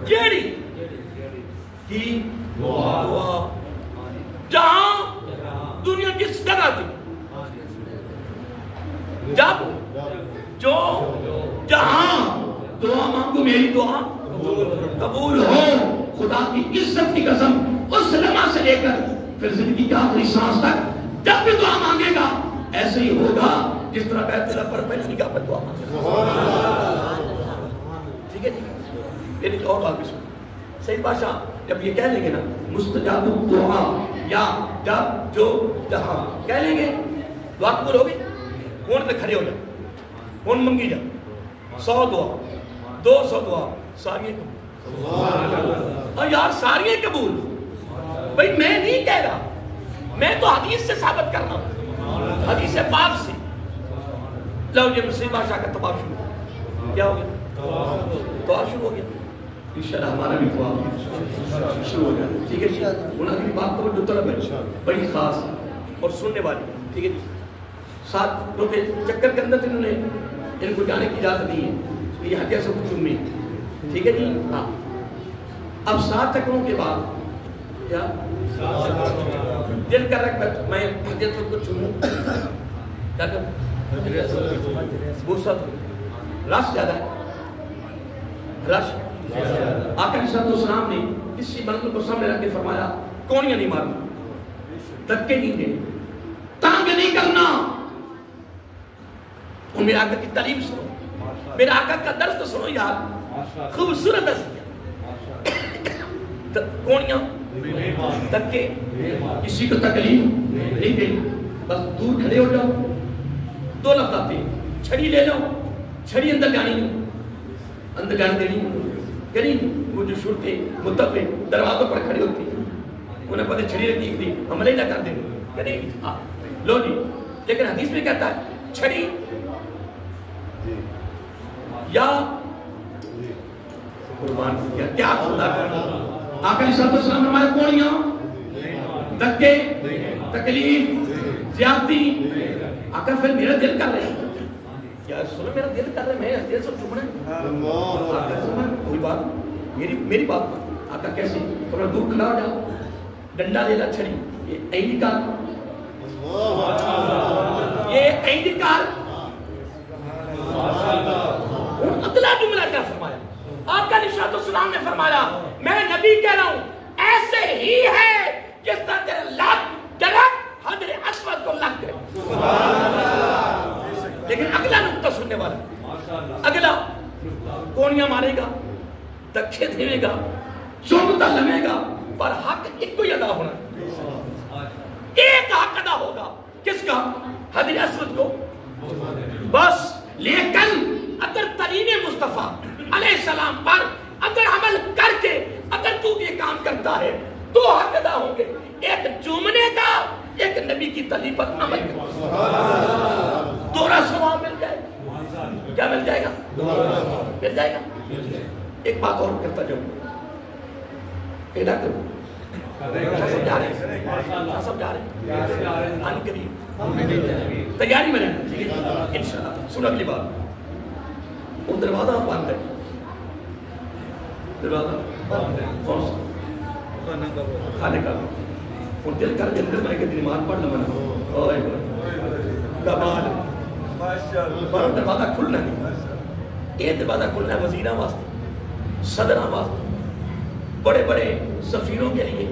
کیڑی کی دعا، جہاں دنیا کس جگہ تھی، جب جو جہاں دعا مانگو میری دعا قبول ہو، خدا کی عزت کی قسم، اس لمحہ سے لے کر پھر زندگی کی آخری سانس تک جب بھی دعا مانگے گا ایسے ہی ہوگا جس طرح بیت اللہ پر پہلی نگاہ پر دعا مانگے گا۔ ٹھیک ہے جی، میری اور بات بھی سن، سید بادشاہ جب یہ کہہ لیں گے نا مستجاب الدعا، یا جب جو جہاں کہہ لیں گے، دعا قبول ہوگی، کون سے کھڑے ہو جائیں، کون منگی جا، 100 دعا 200 دعا ساری قبول، اور یار ساری قبول، بھئی میں نہیں کہہ رہا، میں تو حدیث سے ثابت کر رہا ہوں، حدیث پاک سے۔ لو جی مسلم بادشاہ کا طواف شروع، کیا ہو گیا؟ طواف شروع ہو گیا، انشاءاللہ ہمارا بھی طواف شروع ہو گیا، ٹھیک ہے جی۔ انہوں کی بات تو جو طلب ہے بڑی خاص اور سننے والی، ٹھیک ہے جی۔ 7 کیونکہ چکر کے اندر انہوں نے ان کو جانے کی اجازت نہیں ہے، یہ حجہ سے کچھ چمی، ٹھیک ہے جی۔ ہاں اب 7 چکروں کے بعد کیا دل کر رکھ میں حجہ سے کچھ چموں، کیا کر بوسط رش زیادہ ہے، رش۔ آقا علیہ السلام نے اسی منزل کو سامنے رکھ کے فرمایا کونیاں نہیں مارنا، دھکے نہیں دینے، تانگ نہیں نکلنا. اور میرے آقا کی تعلیم سنو, میرے آقا کا درس تو سنو یار. خوبصورت درس کونیاں دکے, کسی کو تکلیف نہیں دینی, بس دور کھڑے ہو جاؤ. 2 لفظ آتے ہیں, چھڑی لے لو, چھڑی اندر جانی نہیں, اندر جانے دینی یعنی وہ جو شرطیں متفق دروازوں پر کھڑی ہوتی ہیں, انہیں پتہ چھڑی رکھی تھی, حملے نہ کر دیں یعنی لو جی. لیکن حدیث میں کہتا ہے چھڑی یا قربان کیا خدا کرنا. آقا علیہ السلام نے فرمایا کونیاں دکے تکلیف زیادتی. آقا پھر میرا دل کر رہے ہیں یار, سنو میرا دل کر رہے ہیں, میں دل سے چکنا ہے. آقا سمجھ کوئی بات میری بات. آقا کیسے تھوڑا دور کھڑا ہو جاؤ, ڈنڈا لے لا چھڑی, یہ اینی کار, یہ اینی کار. اگلا جملہ کیا فرمایا آقا علیہ السلام نے فرمایا میں نبی کہہ رہا ہوں ایسے ہی ہے جس طرح تیرے لات ڈرک حجر اسود کو لگ گئے. لیکن اگلا نقطہ سننے والا, اگلا کونیاں مارے گا, دکھے دھیوے گا, چومتا لمے گا, پر حق ایک کو ادا ہونا, ایک حق ادا ہوگا. کس کا؟ حجر اسود کو بس. لیکن اگر ترین مصطفیٰ علیہ السلام پر اگر عمل کر کے اگر تو یہ کام کرتا ہے 2 حق ادا ہوں گے, ایک چومنے کا, ایک نبی کی تعلیم پر عمل کا. 2 ثواب مل جائے گا. کیا مل جائے گا؟ مل جائے گا. ایک بات اور کرتا جاؤں, پیدا کروں سب جا رہے ہیں تیاری میں رہنا, ٹھیک ہے انشاءاللہ. سن اگلی بات, وہ دروازہ بند ہے, دروازہ کون سا کھانے کا, اور دل کر کے اندر میں کہ نماز پڑھ لوں میں کمال, پر دروازہ کھلنا نہیں. یہ دروازہ کھلنا ہے وزیراں واسطے, صدراں واسطے, بڑے بڑے سفیروں کے لیے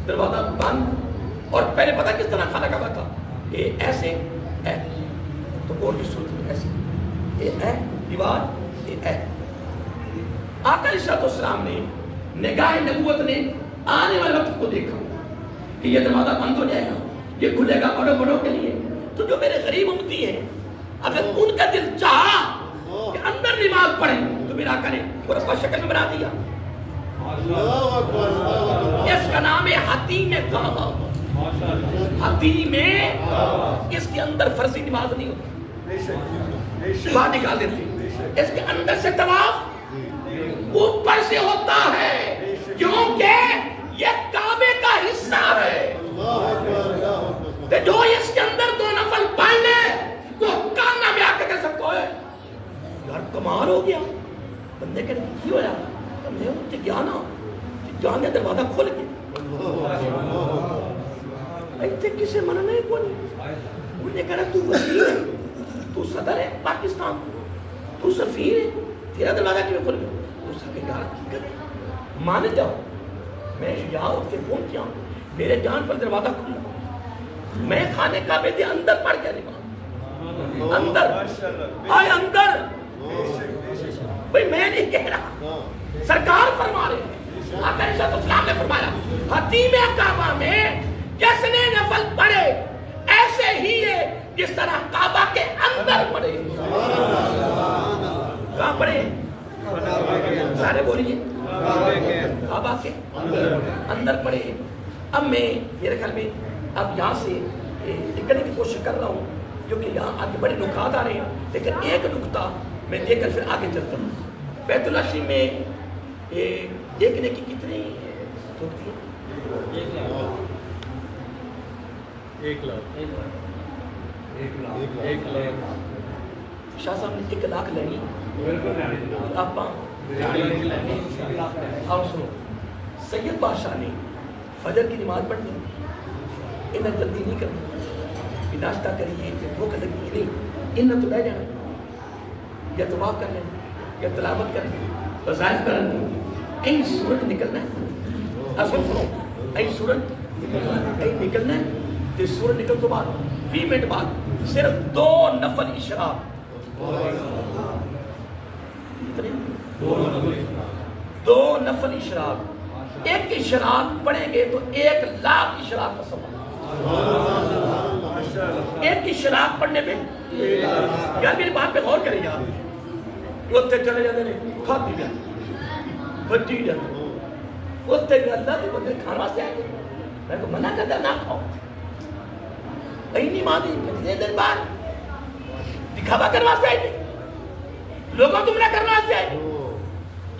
دروازہ بند. اور پہلے پتہ کس طرح کھانا کا تھا, یہ ایسے ہے تو اور کی صورت میں ایسی, یہ ہے دیوار, یہ ہے. آقا علیہ السلام نے نگاہ نبوت نے آنے والے وقت کو دیکھا کہ یہ دروازہ بند ہو جائے گا, یہ کھلے گا بڑوں بڑوں کے لیے. تو جو میرے غریب امتی ہیں اگر ان کا دل چاہا کہ اندر نماز پڑھیں تو میرا آقا نے مربع شکل میں بنا دیا. اس کا نام ہے حتیم کعبہ. حتیم اس کے اندر فرضی نماز نہیں ہوتی, باہر نکال دیتے. اس کے اندر سے طواف اوپر سے ہوتا ہے کیونکہ یہ کعبے کا حصہ ہے. جو اس کے اندر 2 نفل پڑھ لے وہ کانا میں آ کے کہہ سکتا ہے یار کمال ہو گیا. بندے کہتے ہیں کی ہویا, بندے ہوتے جانا دروازہ کھول کے ایتے کسے مننے کو نہیں. انہیں کہا تو وزیر ہے, تو صدر ہے پاکستان, تو سفیر ہے, تیرا دروازہ کیوں کھل گیا؟ تو سب یار حقیقت ہے, مان جاؤ میں یہاں اٹھ کے پہنچ جاؤں, میرے جان پر دروازہ کھلا, میں خانے کعبے دے اندر پڑھ کے نماز, اندر آئے اندر. بھئی میں نہیں کہہ رہا, سرکار فرما رہے ہیں. آقا علیہ السلام نے فرمایا حتیم کعبہ میں جس نے نفل پڑھے ایسے ہی ہے جس طرح کعبہ کے اندر پڑھے. کہاں پڑھے؟ سارے بولیے کعبہ کے اندر پڑھے. اب میں میرے خیال میں اب یہاں سے نکلنے کی کوشش کر رہا ہوں کیونکہ یہاں آگے بڑے نکات آ رہے ہیں, لیکن ایک نکتہ میں دے کر پھر آگے چلتا ہوں. بیت اللہ شریف میں ایک نیکی کتنی ہوتی ہے؟ 1 لاکھ. شاہ صاحب نے 1 لاکھ لینی آپ سنو. سید بادشاہ نے فجر کی نماز پڑھنی, انہیں جلدی نہیں کرنی, ناشتہ کریے بھوک لگی نہیں, انہیں تو رہ جانا, یا طواف کر لینا یا تلاوت کر لینا, وظائف کر لینا. این سورج نکلنا ہے, اصل سنو, این سورج نکلنا ہے. تو سورج نکل تو بعد 20 منٹ بعد صرف 2 نفل اشراق، 2 نفل اشراق، ایک اشراق پڑھیں گے تو 1,00,000 اشراق کا ثواب، ایک اشراق پڑھنے میں۔ یار میری بات پہ غور کریں یار، اتنے چلے جاتے ہیں کھا پی جاتے بچی جاتے، اتنے اللہ کے بندے کھانا واسطے آئے، میں تو منع کرتا نہ کھاؤ، نہیں ماں دی دن بعد دکھاوا کرنے واسطے آئے، لوگوں تم نہ کرنے واسطے آئے،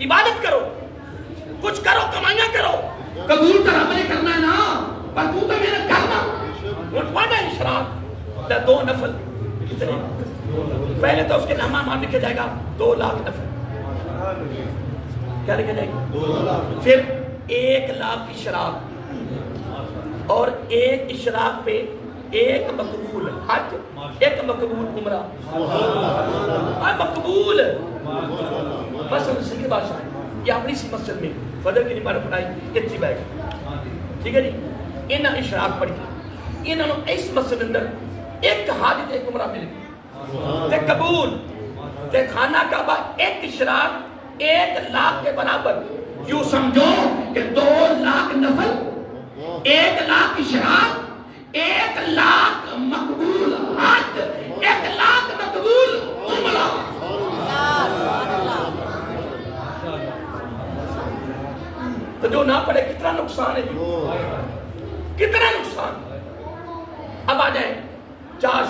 عبادت کرو، کچھ کرو، کمائیاں کرو، قبول کر ہم نے کرنا ہے نا، پر تو محنت کرنا، پڑھنا اشراق 2 نفل کتنے؟ پہلے تو اس کے نامہ مار لکھا جائے گا 2,00,000 نفل، کیا لکھا جائے گا؟ پھر 1,00,000 اشراق، اور ایک اشراق پہ ایک مقبول حج، ایک مقبول عمرہ، مقبول بس سید بادشاہ ہے، یہ اپنی سی مسجد میں فجر کی نماز پڑھائی اتنی بیٹھ، ٹھیک ہے جی، انہاں اشراق پڑھی، انہوں نے اس مسجد اندر ایک حاجت ایک عمرہ مل گئی تے قبول تے خانہ کعبہ، ایک اشراق 1,00,000 کے برابر، یوں سمجھو کہ 2,00,000 نفل، 1,00,000 اشراق، 1,00,000 مقبول حج، 1,00,000 مقبول عمرہ۔ تو جو نہ پڑھے کتنا نقصان ہے جی، کتنا نقصان۔ اب آ جائیں 4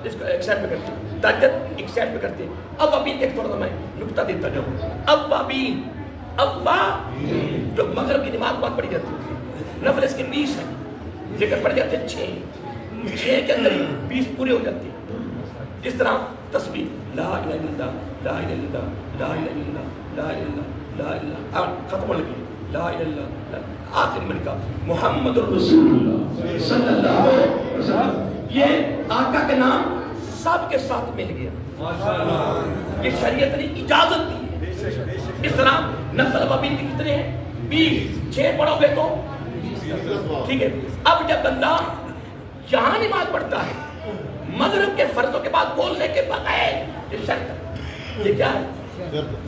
اس کو ایک سائڈ پہ کرتے ہیں، تہجد ایک سائڈ پہ کرتے ہیں، اوابین ایک تھوڑا سا میں نکتہ دیتا جاؤں، اوابین جو مغرب کی نماز بعد پڑھی جاتی ہے، نفل اس کے 20 ہیں، لیکن پڑھ جاتے ہیں 6 کے اندر ہی 20 پورے ہو جاتے ہیں، جس طرح تسبیح لا الہ الا اللہ، لا الہ الا اللہ، لا الہ الا اللہ، لا الہ الا اللہ، لا الہ الا اللہ، ختم ہو لگی لا الہ الا اللہ، آخر میں لکھا محمد الرسول اللہ صلی اللہ علیہ وسلم، یہ آقا کے نام سب کے ساتھ مل گیا، یہ شریعت نے اجازت دی ہے۔ اس طرح نفل اوابین کے کتنے ہیں؟ 20، 6 پڑھو گے تو ٹھیک ہے۔ اب جب بندہ یہاں نماز پڑھتا ہے مغرب کے فرضوں کے بعد بولنے کے بغیر، یہ شرط ہے، یہ کیا ہے؟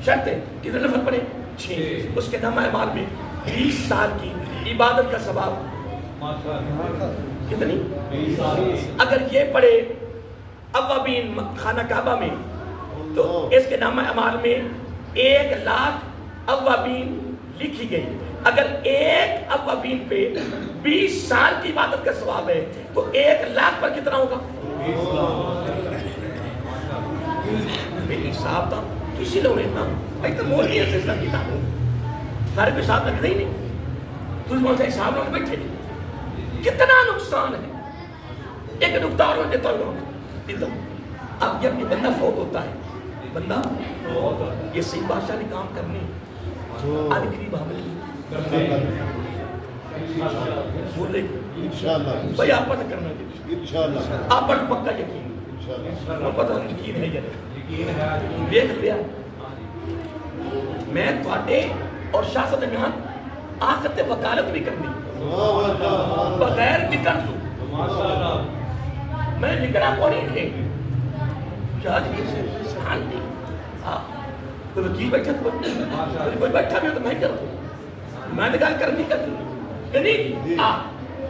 شرط ہے، کتنے نفل پڑھے؟ 6، اس کے نامہ اعمال میں 20 سال کی عبادت کا ثواب، کتنی؟ اگر یہ پڑھے اوابین خانہ کعبہ میں تو اس کے نامہ اعمال میں 1,00,000 اوابین لکھی گئی، اگر ایک اوابین پہ 20 سال کی عبادت کا ثواب ہے تو 1,00,000 پر کتنا ہوگا؟ میری حساب تھا کسی لوگ نے اتنا ایک تو مولی ایسے سا کتاب ہوں سارے پہ حساب لگ رہی نہیں، تجھ بہت سے حساب لوگ بیٹھے نہیں، کتنا نقصان ہے۔ ایک نقطہ اور دیتا ہوں، اب جب یہ بندہ فوت ہوتا ہے، بندہ یہ صحیح بادشاہ نے کام کرنے آنے قریب حامل بولے بھائی آپ پتہ کرنا جی، آپ پر پکا یقین، پتہ یقین ہے جانے دیکھ لیا، میں تھوڑے اور شاہ صدر درمیان آخرت وکالت بھی کرنی بغیر نکل دوں، میں نکلا پوری تھے شاہد یہ سے سہان نہیں، کوئی وکیل بیٹھا تو کوئی بیٹھا بھی ہو تو میں کروں، میں نکال کرنی کرتی کہ نہیں،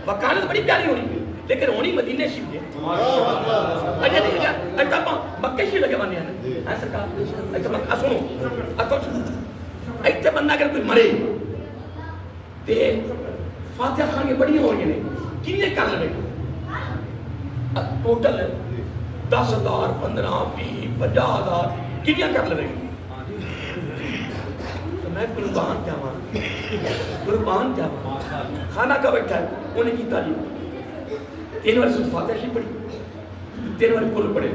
وکالت بڑی پیاری ہونی لیکن ہونی مدینے شیف ہے، اچھا نہیں گیا اچھا مکہ شیف لگے بانے ہیں ایسا کہا، اچھا مکہ سنو ایسے بندہ اگر کوئی مرے تے فاتحہ خان کے بڑی ہو گئے کنے کر لے ٹوٹل 10,000 15 20 50,000 کنیا کر لے تو میں قربان جاواں کھانا کا بیٹھا ہے انہیں کی تعلیم 3 بار سورۃ فاتحہ شریف پڑھی 3 بار کل پڑھے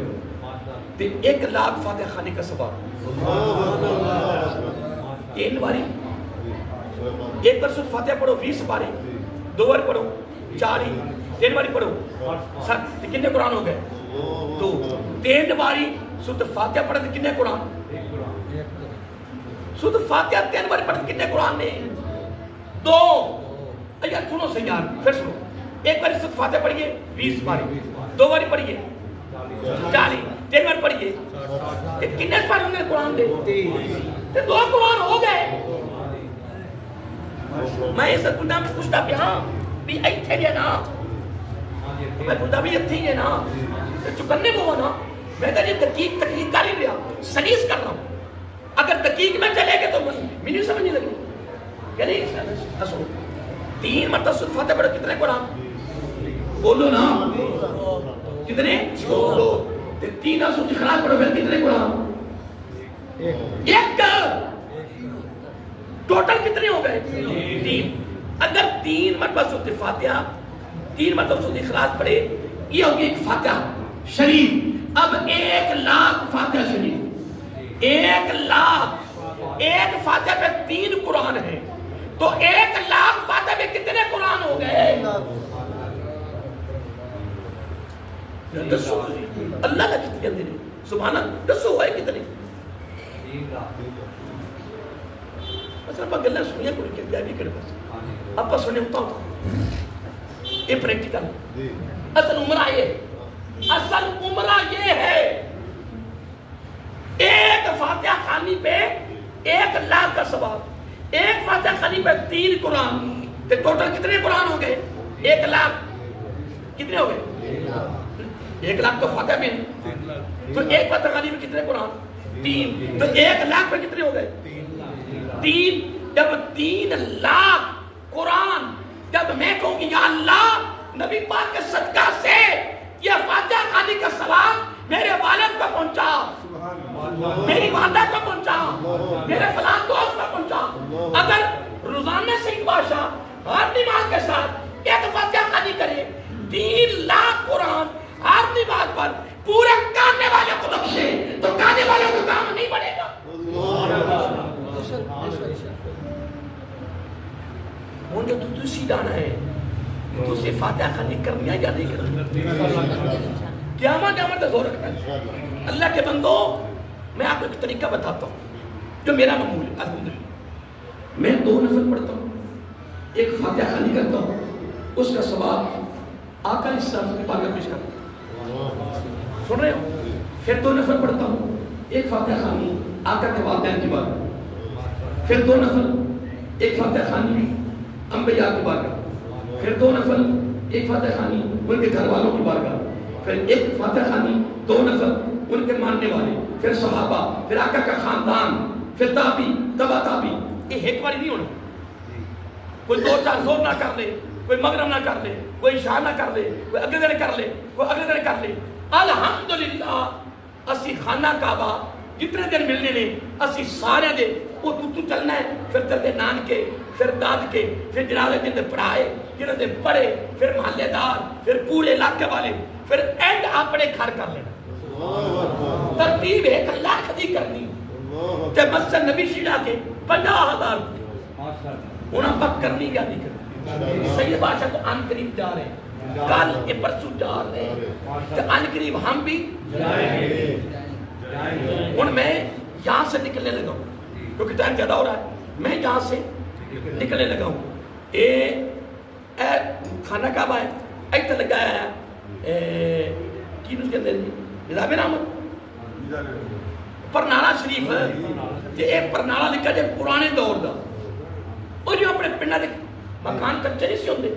تے 1,00,000 فاتحہ خانے کا ثواب 3 باری 1 بار سورۃ فاتحہ پڑھو 20 باری 2 بار پڑھو 40 3 باری پڑھو 7 کتنے قرآن ہو گئے 2 3 باری سورۃ فاتحہ پڑھے تو کتنے قرآن سورۃ فاتحہ 3 باری پڑھے کتنے قرآن نے 2 یار سنو سے یار پھر سنو 1 باری سورۃ فاتحہ پڑھیے 20 باری دو بار پڑھیے 40 3 بار پڑھیے کتنے بار انہوں نے قرآن دے تے 2 قرآن ہو گئے میں اس گناہ میں پوچھتا بھی ہاں بھی ایتھے جے نا میں پوچھتا بھی ایتھے جے نا چکنے کو نا میں کہا یہ تحقیق کر ہی رہا سلیس کر رہا ہوں اگر تحقیق میں چلے گے تو مجھے سمجھ نہیں لگی کہ نہیں ہسو 3 مرتبہ سورۃ فاتحہ پڑھو کتنے قرآن بولو نا کتنے 2 3 سورۃ اخلاص پڑھو پھر کتنے قرآن 1 ٹوٹل کتنے ہو گئے 3 اگر 3 مرتبہ سورۃ فاتحہ 3 مرتبہ سورۃ اخلاص پڑھے یہ ہوگی ایک فاتحہ شریف اب 1 لاکھ فاتحہ شریف 1 لاکھ ایک فاتحہ پہ 3 قرآن ہیں تو 1 لاکھ فاتحہ پہ کتنے قرآن ہو گئے دسو اللہ کا کتنے اندر سبحان اللہ دسو ہوئے کتنے مثلا آپ گلہ سنیا کوئی کہ جائے بھی کرے بس آپ سنے ہوتا ہوتا یہ پریکٹیکل اصل عمرہ یہ ہے 1 فاتحہ خانی پہ 1 لاکھ کا ثواب 1 فاتحہ خانی پہ 3 قرآن تو ٹوٹل کتنے قرآن ہو گئے 1 لاکھ کتنے ہو گئے 1 لاکھ تو فاتحہ میں تو 1 فاتحہ خانی پہ کتنے قرآن 3 تو 1 لاکھ پہ کتنے ہو گئے 3 جب 3 لاکھ قرآن جب میں کہوں گی یا اللہ نبی پاک کے صدقہ سے یہ فاتحہ خانی کا ثواب میرے والد کو پہنچا میری والدہ کو پہنچا میرے فلاں دوست کو پہنچا اگر روزانہ سید بادشاہ ہر نماز کے ساتھ 1 فاتحہ خانی کرے 3 لاکھ قرآن ہر نماز پر پورے کاننے والے کو بخشے تو کاننے والوں کو کام نہیں بڑھے گا وہ جو تو سیدھانا ہے تو اسے فاتحہ خانی کرنی ہے یا نہیں کرنی قیامت زور رکھنا ہے اللہ کے بندو میں آپ کو ایک طریقہ بتاتا ہوں جو میرا معمول ہے الحمدللہ میں 2 نفل پڑھتا ہوں 1 فاتحہ خانی کرتا ہوں اس کا ثواب آقا اس سال کی بارگاہ پیش کرتا ہوں سن رہے ہو پھر 2 نفل پڑھتا ہوں 1 فاتحہ خانی آقا کے والدین کی بارگاہ پھر 2 نفل 1 فاتحہ خانی انبیاء کی بارگاہ پھر 2 نفل 1 فاتحہ خانی ان کے گھر والوں کی بارگاہ پھر 1 فاتحہ خانی 2 نفل ان کے ماننے والے پھر صحابہ پھر آقا کا خاندان پھر تابعی تبع تابعی یہ ایک باری نہیں ہونا کوئی 2-4 زور نہ کر لے کوئی مغرب نہ کر لے کوئی عشاء نہ کر لے کوئی اگلے دن کر لے کوئی اگلے دن کر لے الحمدللہ اسی خانہ کعبہ جتنے دن ملنے نے اسی سارے دے وہ تو چلنا ہے پھر تردے نان کے پھر داد کے پھر جنازے جن دے پڑھائے جنہوں دے پڑھے پھر محلے دار پھر پورے علاقے والے پھر اینڈ اپنے گھر کر لینا ترتیب 1 لاکھ دی کرنی تے مسجد نبی شیدہ کے 50,000 انہاں پک کرنی یا نہیں کرنی سید بادشاہ تو ان قریب جا رہے ہیں کل یہ پرسو جا رہے ہیں تے ان قریب ہم بھی ان میں یہاں سے نکلنے لگا ہوں کیونکہ ٹائم زیادہ ہو رہا ہے میں یہاں سے نکلنے لگا ہوں اے خانہ کعبہ ہے ایک تو لگایا ہے کین اس کے اندر نظام رحمت پرنالا شریف ہے یہ ایک پرنالا لکھا جائے پرانے دور دا اور جو اپنے پنڈا دے مکان کچے نہیں سی ہوندے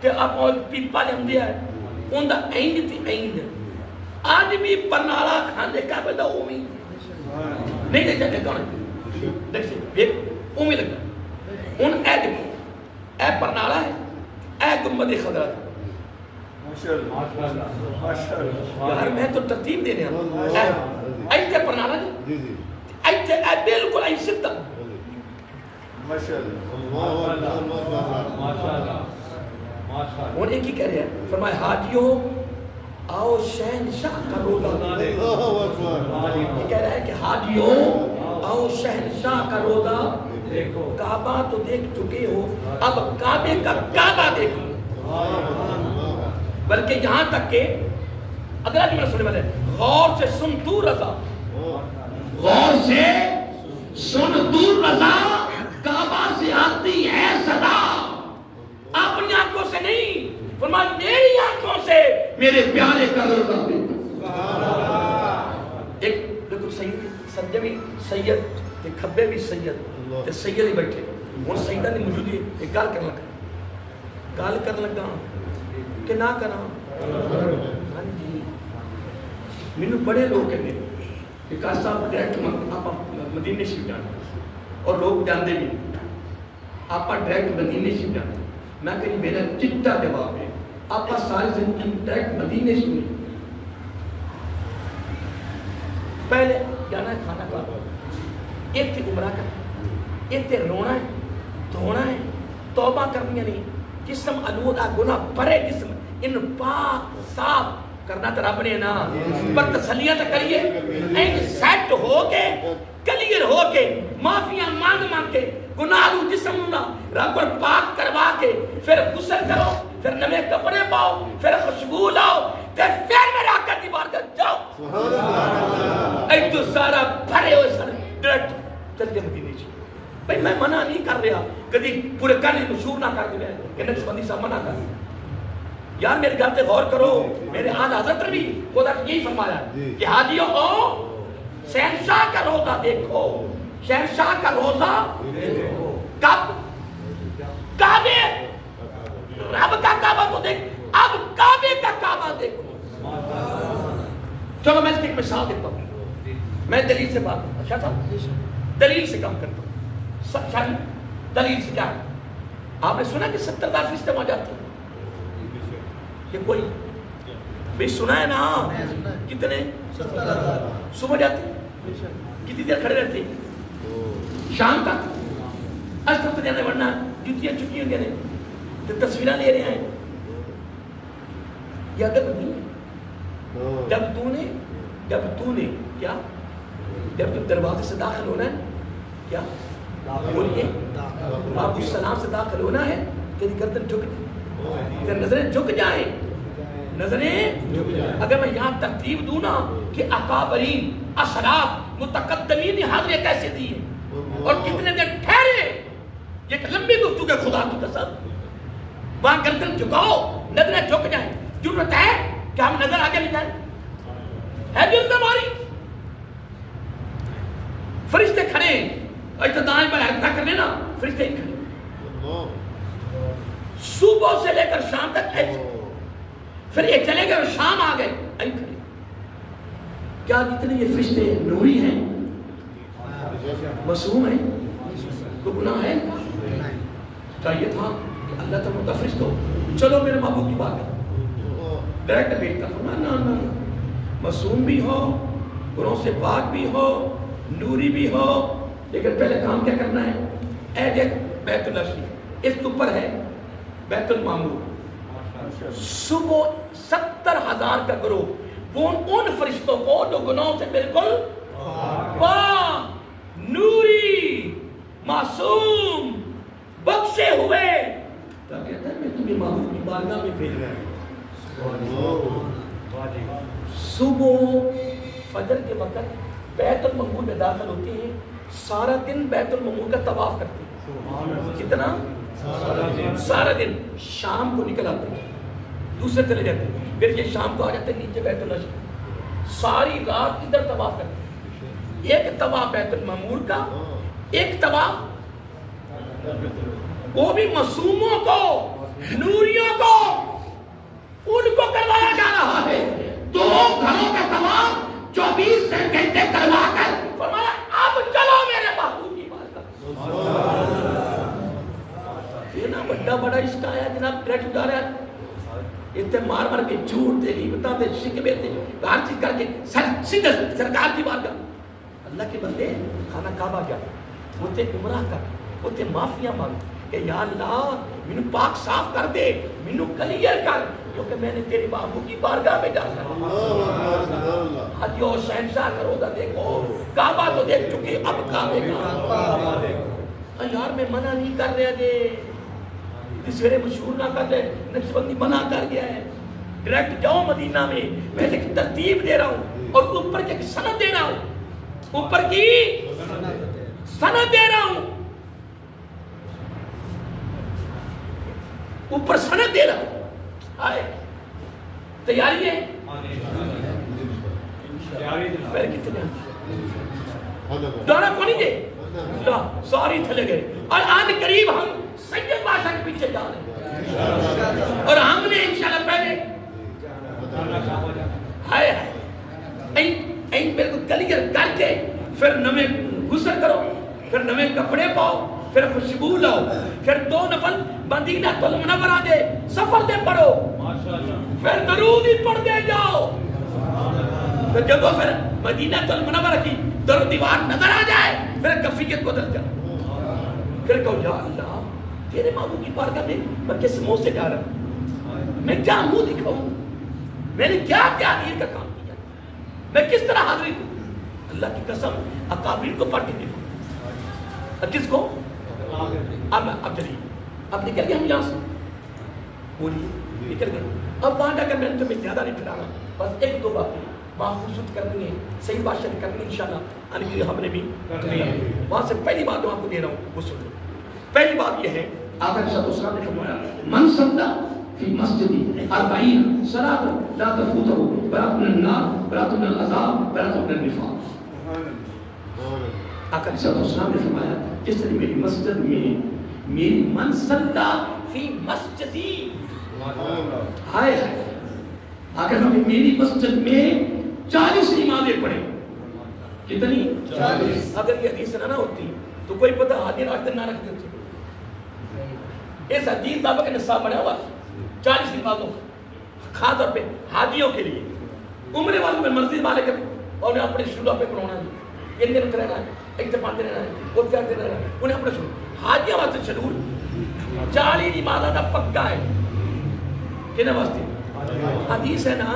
کہ آپ پیپا لے ہم دیا ہے ان دا اینڈ تھی اینڈ آج بھی پرنالا کھانے کا بدا اومی نہیں دیکھا کہ کون ہے دیکھ سے اومی لگا ان اے دیکھو اے پرنالا ہے اے گنبد خضرات یار میں تو ترتیب دے رہا ہوں ایتے پرنالا جی ایتے اے بالکل ای ستا اور ایک ہی کہہ رہے ہیں فرمائے حاجیوں آؤ شہنشاہ کا روضہ یہ کہہ رہا ہے کہ حاجیوں آؤ شہنشاہ کا روضہ کعبہ تو دیکھ چکے ہو اب کعبے کا کعبہ دیکھو بلکہ یہاں تک کہ اگلا جملہ سننے والے غور سے سن تو رضا غور سے سن تو رضا کعبہ سے آتی ہے صدا اپنی آنکھوں سے نہیں فرمایا میری آنکھوں سے میرے پیارے کا روزہ دیکھو۔ ایک بالکل سید سجدے بھی سید تے کھبے بھی سید تے سید ہی بیٹھے ہن سیدہ دی موجودی ایک گل کرن لگا کہ نہ کراں۔ ہاں جی مینوں بڑے لوگ کہندے کہ کاش صاحب ڈائریکٹ آپ مدینے شریف جانا اور لوگ جاندے بھی آپ ڈائریکٹ مدینے شریف جانا۔ میں کہ میرا چٹا جواب ہے آپ ساری زندگی ڈائریکٹ مدینے شریف پہلے جانا ہے کھانا کھانا ایتھے عمرہ کرنا ایتھے رونا ہے دھونا ہے توبہ کرنی نہیں جسم آلودہ گناہ بھرے جسم ان پاک صاف کرنا تو رب نے نا پر تسلیاں تو کریے این سیٹ ہو کے کلیئر ہو کے معافیاں مانگ کے گناہ رو جسم نہ رب پر پاک کروا کے پھر غسل کرو پھر نئے کپڑے پاؤ پھر خوشبو لاؤ پھر میرے آقا کی بارگاہ جاؤ ایک تو سارا بھرے ہوئے سارے ڈرٹ چل کے مدینے سے بھائی میں منع نہیں کر رہا کدی پورے کانے مشہور نہ کر دیا کہ نقش بندی صاحب منع کر دیا یار میرے گھر پہ غور کرو میرے آن حضرت نے بھی خدا یہی فرمایا کہ حاجیوں او شہنشاہ کا روزہ دیکھو شہنشاہ کا روزہ کب کعبے رب کا کعبہ تو دیکھ اب کعبے کا کعبہ دیکھو چلو میں اس کی ایک مثال دیتا ہوں میں دلیل سے بات کرتا شاہ صاحب دلیل سے کام کرتا ہوں شاہ دلیل سے کیا آپ نے سنا کہ 70,000 فرشتے وہاں جاتے ہیں کہ کوئی بھی سنا ہے نا کتنے صبح جاتے ہیں کتنی دیر کھڑے رہتے ہیں شام تک اج تک جانے ورنہ جوتیاں چکی ہوں گے تو تصویریں لے رہے ہیں یا اگر نہیں جب تو نے کیا جب تم دروازے سے داخل ہونا ہے کیا بولیے آپ السلام سے داخل ہونا ہے تیری گردن جھک جائے تیری نظریں جھک جائیں نظریں اگر میں یہاں ترتیب دوں نا کہ اکابرین اسلاف متقدمین نے حاضریں کیسے دی ہیں اور کتنے دن ٹھہرے یہ ایک لمبی گفتگو ہے خدا کی قسم وہاں گردن جھکاؤ نظریں جھک جائیں ضرورت ہے کہ ہم نظر آگے لے جائیں ہے ضرورت ہماری فرشتے کھڑے ابتدائیں پر احتجاج کرنے نا فرشتے ہی کھڑے صبح سے لے کر شام تک ایسے پھر یہ چلے گئے اور شام آ گئے این کھڑے کیا جتنے یہ فرشتے نوری ہیں معصوم ہیں تو گناہ ہے چاہیے تھا کہ اللہ تعالیٰ کا فرشت ہو چلو میرے محبوب کی بات ہے ڈائریکٹ بیٹھتا فرمایا نا معصوم بھی ہو گناہوں سے پاک بھی ہو نوری بھی ہو لیکن پہلے کام کیا کرنا ہے اے دیکھ بیت اللہ شریف اس کے اوپر ہے بیت المعمور صبح 70,000 کا گروہ ان فرشتوں کو جو گناہوں سے بالکل پاک نوری معصوم بخشے ہوئے کیا کہتا ہے میں تمہیں محبوب کی بارگاہ میں بھیج رہا ہوں صبح فجر کے وقت بیت المعمور میں داخل ہوتے ہیں سارا دن بیت المعمور کا طواف کرتے ہیں کتنا سارا دن شام کو نکل آتے ہیں دوسرے چلے جاتے ہیں پھر یہ شام کو آ جاتے ہیں نیچے بیت اللہ ساری رات ادھر طواف کرتے ہیں ایک طواف بیت المعمور کا ایک طواف وہ بھی معصوموں کو نوریوں کو ان کو کروایا جا رہا ہے 2 گھروں کا طواف 24 گھنٹے کروا کر فرمایا اب چلو میرے محبوب کی بارگاہ یہ نا بڑا بڑا عشق آیا جناب ڈائریکٹ جا رہا ہے اتنے مار مار کے جھوٹ دے گی بتا دے شکوے دے ہر چیز کر کے سیدھا سرکار کی بارگاہ اللہ کے بندے کھانا کعبہ گیا وہ عمرہ کر وہ معافیاں مانگ کہ یا اللہ مینوں پاک صاف کر دے مینوں کلیئر کر کیونکہ میں نے تیری محبوب کی بارگاہ میں جانا حجیو شہنشاہ کا روزہ دیکھو کعبہ تو دیکھ چکے اب کعبے کا یار میں منع نہیں کر رہا جے سویرے مشہور نہ کر دے نقش بندی منع کر گیا ہے ڈائریکٹ جاؤ مدینہ میں ایک ترتیب دے رہا ہوں اور اوپر کی سند دے رہا ہوں اوپر کی سند دے رہا ہوں اوپر سند دے رہا ہوں آئے تیاری ہے؟ پیر کتنے دانا کونی دے ساری تھلے گئے اور آن قریب ہم سید بادشاہ کے پیچھے جا رہے ہیں اور ہم نے انشاءاللہ پہلے ہائے ہائے این میرے کو کلیئر کر کے پھر نمیں غسل کرو پھر نمیں کپڑے پاؤ پھر خوشبو لاؤ پھر 2 نفل مدینہ المنورہ دے سفر دے پڑھو پھر درود ہی پڑھ دے جاؤ پھر جب پھر مدینہ المنورہ کی در دیوار نظر آ جائے پھر کفیت کو در جاؤ پھر کہو یا اللہ تیرے محبوب کی بارگاہ میں کس منہ سے جا رہا ہوں میں کیا منہ دکھاؤں میں نے کیا تعلیم کا کام کیا میں کس طرح حاضری دوں اللہ کی قسم اکابرین کو پڑھ کے دیکھو کس کو اب چلیے اب نکل گئے ہم یہاں سے بولیے نکل گئے اب وہاں جا کر میں نے تمہیں زیادہ نہیں پھیلانا بس 1-2 باتیں وہاں خوبصورت کرنی ہے صحیح بادشاہ کرنی ہے انشاءاللہ آنے ہم نے بھی وہاں سے پہلی بات جو آپ کو دے رہا ہوں وہ سن لو پہلی بات یہ ہے آقا صلی اللہ علیہ وسلم نے فرمایا من صلی فی مسجد 40 صلاة لا تفوته برات من النار برات من العذاب برات من النفاق آقا صلی اللہ علیہ وسلم نے فرمایا جس طرح میری مسجد میں میری من صلی فی مسجدی ہائے ہائے اگر ہم میری مسجد میں 40 نمازیں پڑھیں کتنی 40 اگر یہ حدیث نہ ہوتی تو کوئی پتہ حاجی رات دن نہ رکھ دیتے اس حدیث بابا کے نصاب بڑھا ہوا 40 نمازوں خاص طور پہ حاجیوں کے لیے عمرے والوں میں مسجد والے کے اور انہیں اپنے شروع پہ پڑھونا ہے یہ دن رہنا ہے ایک دفعہ رہنا ہے وہ 4 دن رہنا ہے انہیں اپنے شروع حاجیوں واسطے شیڈول 40 نمازوں کا پکا ہے کہنے واسطے حدیث ہے نا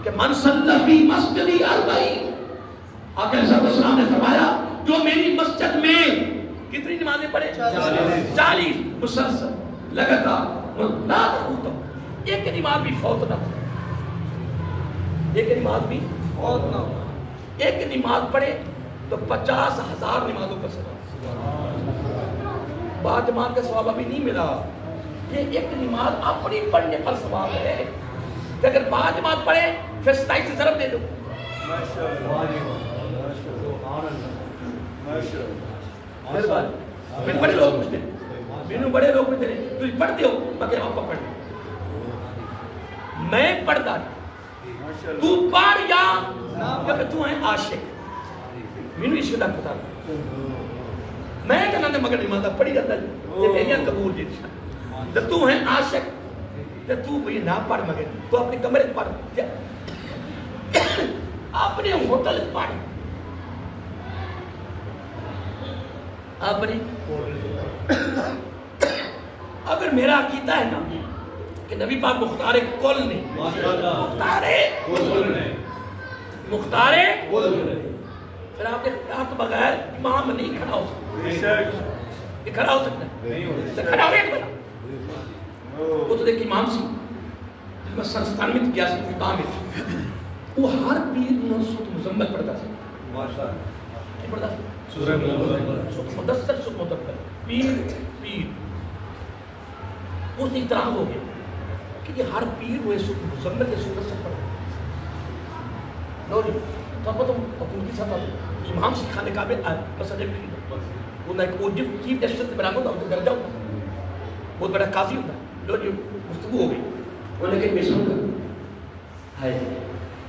کہ من صلی فی مسجدی 40 آقا صلی اللہ علیہ وسلم نے فرمایا جو میری مسجد میں کتنی نمازیں پڑھے 40 مسلسل لگاتار لا تفوتو ایک نماز بھی فوت نہ ایک نماز بھی فوت نہ ایک نماز پڑھے تو 50,000 نمازوں کا ثواب بعد جماعت کا ثواب ابھی نہیں ملا یہ ایک نماز اپنی پڑھنے پر ثواب ہے کہ اگر بعد جماعت پڑھے پھر 27 سے ضرب دے دو میں بڑے لوگ پوچھتے ہیں بڑے لوگ پوچھتے ہیں تو پڑھتے ہو مگر آپ پڑھ میں پڑھتا تو پڑھ یا کہ تو ہے عاشق مینوں اس کا پتہ میں کہنا نے مگر نماز پڑھی جاتا ہے میری قبول جی تے تو ہے عاشق تے تو بھی نہ پڑھ مگر تو اپنے کمرے پڑھ اپنے ہوٹل پڑھ اپنے اگر میرا عقیدہ ہے نا کہ نبی پاک مختار کل نے مختار پھر آپ کے بغیر امام نہیں کھڑا ہو سکتا یہ کھڑا ہو سکتا ہے کھڑا ہو ایک بنا وہ تو دیکھ امام سی میں سنستان میں گیا سی مقام میں وہ ہر پیر سورۃ مزمل پڑھتا سی کیا پڑھتا سی سورۃ مدثر سورۃ مدثر پیر اس نے اعتراض ہو گیا کہ یہ ہر پیر وہ سورۃ مزمل کے سورت سے پڑھتا لو جی تو اب تو ان کی ساتھ امام سکھانے کا بھی مسئلہ بھی وہ نہ وہ چیف جسٹس سے برابر ہوتا ہے درجہ ہوتا ہے بہت بڑا قاضی ہوتا ہے لو جی گفتگو ہو گئی وہ لیکن میں سن کر ہائے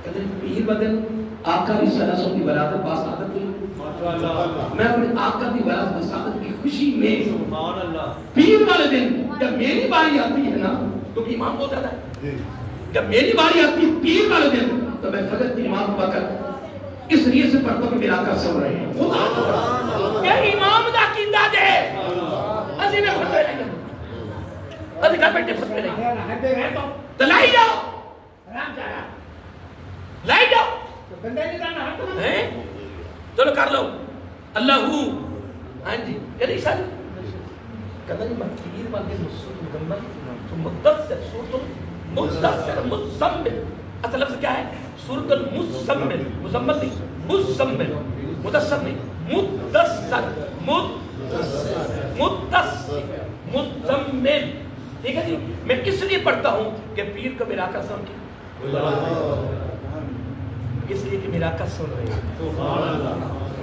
کہتے ہیں پیر بدل آقا صلی اللہ علیہ وسلم کی ولادت باسعادت ہوئی میں اپنے آقا کی ولادت باسعادت کی خوشی میں سبحان اللہ پیر والے دن جب میری باری آتی ہے نا تو امام ہو جاتا ہے جب میری باری آتی ہے پیر والے دن تو میں فجر کی نماز پڑھ کر اس لیے سے پڑھتا ہوں کہ میرا آقا سو رہے ہیں خدا کہ امام دا عقیدہ دے اسی میں فتوے نہیں اسی گھر بیٹھے فتوے نہیں تو لائی جاؤ لائی جاؤ چلو کر لو اللہ ہوں ہاں جی کہ نہیں سر کہتا جی مکیر والے سورۃ مزمل تو مدثر سورۃ مدثر مزمل اصل لفظ کیا ہے سورۃ المزمل مزمل نہیں مزمل مدثر نہیں مدثر مدثر مزمل ٹھیک ہے جی میں اس لیے پڑھتا ہوں کہ پیر کو میرا آقا سمجھے اس لیے کہ میرا آقا سن رہے ہیں.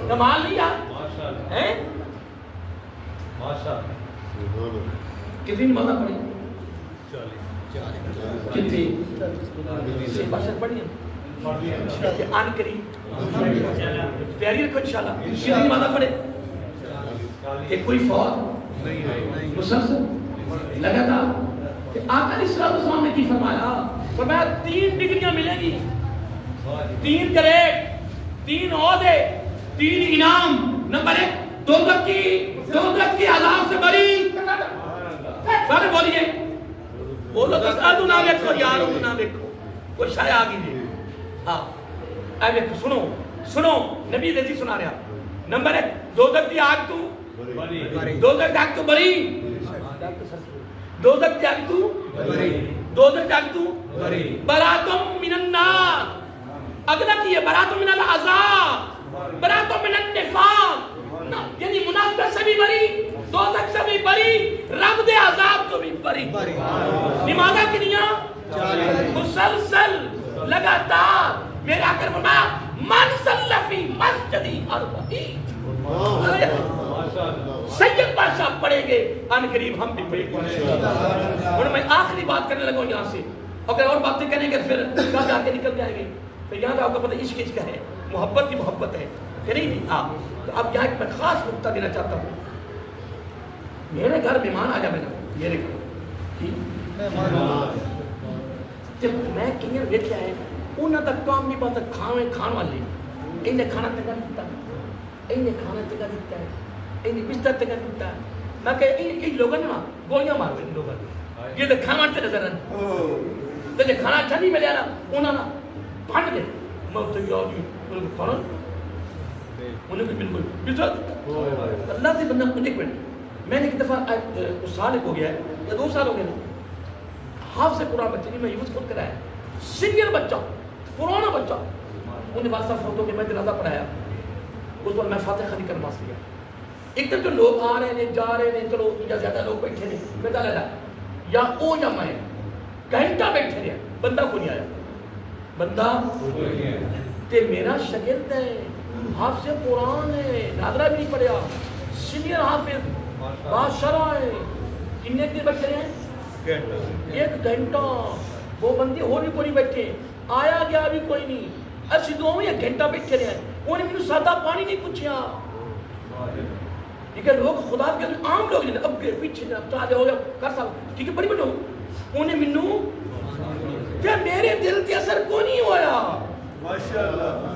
کمال نہیں یار ہیں. کتنی نمازیں پڑھی؟ کتنی سے باشد پڑھی ہیں آن کری تیاری رکھو انشاءاللہ. کتنی نمازیں پڑھے کہ کوئی فوت مسلسل لگاتار. کہ آقا علیہ السلام نے کی فرمایا؟ فرمایا 3 ڈگریاں ملیں گی, 3 گریڈ, 3 عہدے, 3 انعام. نمبر 1 دوزخ کی عذاب سے بری. سارے بولیے بولو تو سادو نہ دیکھو یارو نہ دیکھو کوئی شاید آگی دے. ہاں اے دیکھو سنو نبی دیتی سنا رہا. نمبر 1 دوزخ کی آگ تو دوزخ کی آگ تو بری. دوزخ کی آگ تو دوزخ کی آگ تو براتم من النار. اگلا کی ہے براتم من العذاب, براتم من النفاق. یعنی منافقت سے بھی بری, دوزخ سے بھی بری, رب دے عذاب کو بھی بری. نمازہ کنیاں مسلسل لگاتار. میرے آقا نے فرمایا من صلی فی مسجدی 40. سید بادشاہ پڑھیں گے ان قریب ہم بھی پڑھیں گے. اور میں آخری بات کرنے لگا ہوں یہاں سے. اگر اور باتیں کریں گے پھر کہاں جا کے نکل جائیں گے. تو یہاں کا آپ کو پتہ عشق کا ہے, محبت کی محبت ہے کہ نہیں. ہاں تو اب یہاں ایک میں خاص نقطہ دینا چاہتا ہوں. میرے گھر مہمان آ جا میرا یہ جب میں کنگر بیٹھا ہے انہاں تک کام نہیں پاتا. کھان والے انہیں کھانا تکا دیتا ہے, انہیں کھانا تکا دیتا ہے, انہیں بستر تکا دیتا ہے. میں کہ ان لوگوں نے گولیاں مار دیں لوگوں نے یہ تو کھانا مارتے نظر آتے تو یہ کھانا اچھا نہیں ملے نا انہوں نے پھنڈ دے. میں تو یاد کھانا انہیں بھی بالکل بستر دیتا. اللہ سے بندہ ایک منٹ میں نے ایک دفعہ سال ہو گیا ہے یا 2 سال ہو گئے نا, حافظ قرآن بچے نے میں یوز خود کرایا, سینئر بچہ پرانا بچہ. انہیں واسطہ فوٹو کے میں جنازہ پڑھایا. اس وقت میں فاتحہ نہیں کروا سکیا. ایک دن جو لوگ آ رہے ہیں جا رہے ہیں, چلو یا زیادہ لوگ بیٹھے ہیں, میں لگا یا او یا میں گھنٹہ بیٹھے رہے, بندہ کو نہیں آیا. بندہ تے میرا شاگرد ہے, حافظ قرآن ہے, نادرہ بھی نہیں پڑھیا, سینئر حافظ بادشاہ ہے. کتنے دن بیٹھے رہے ہیں؟ 1 گھنٹہ. وہ بندے ہو بھی کوئی بیٹھے, آیا گیا بھی کوئی نہیں. اسی دو میں 1 گھنٹہ بیٹھے رہے ہیں. انہیں مجھے سادہ پانی نہیں پوچھا. لیکن لوگ خدا کے عام لوگ جنہیں اب پیچھے چاہتے ہو یا کر سکتے ٹھیک ہے بڑی بڑھو انہیں منو کہ میرے دل کے اثر کو نہیں ہویا.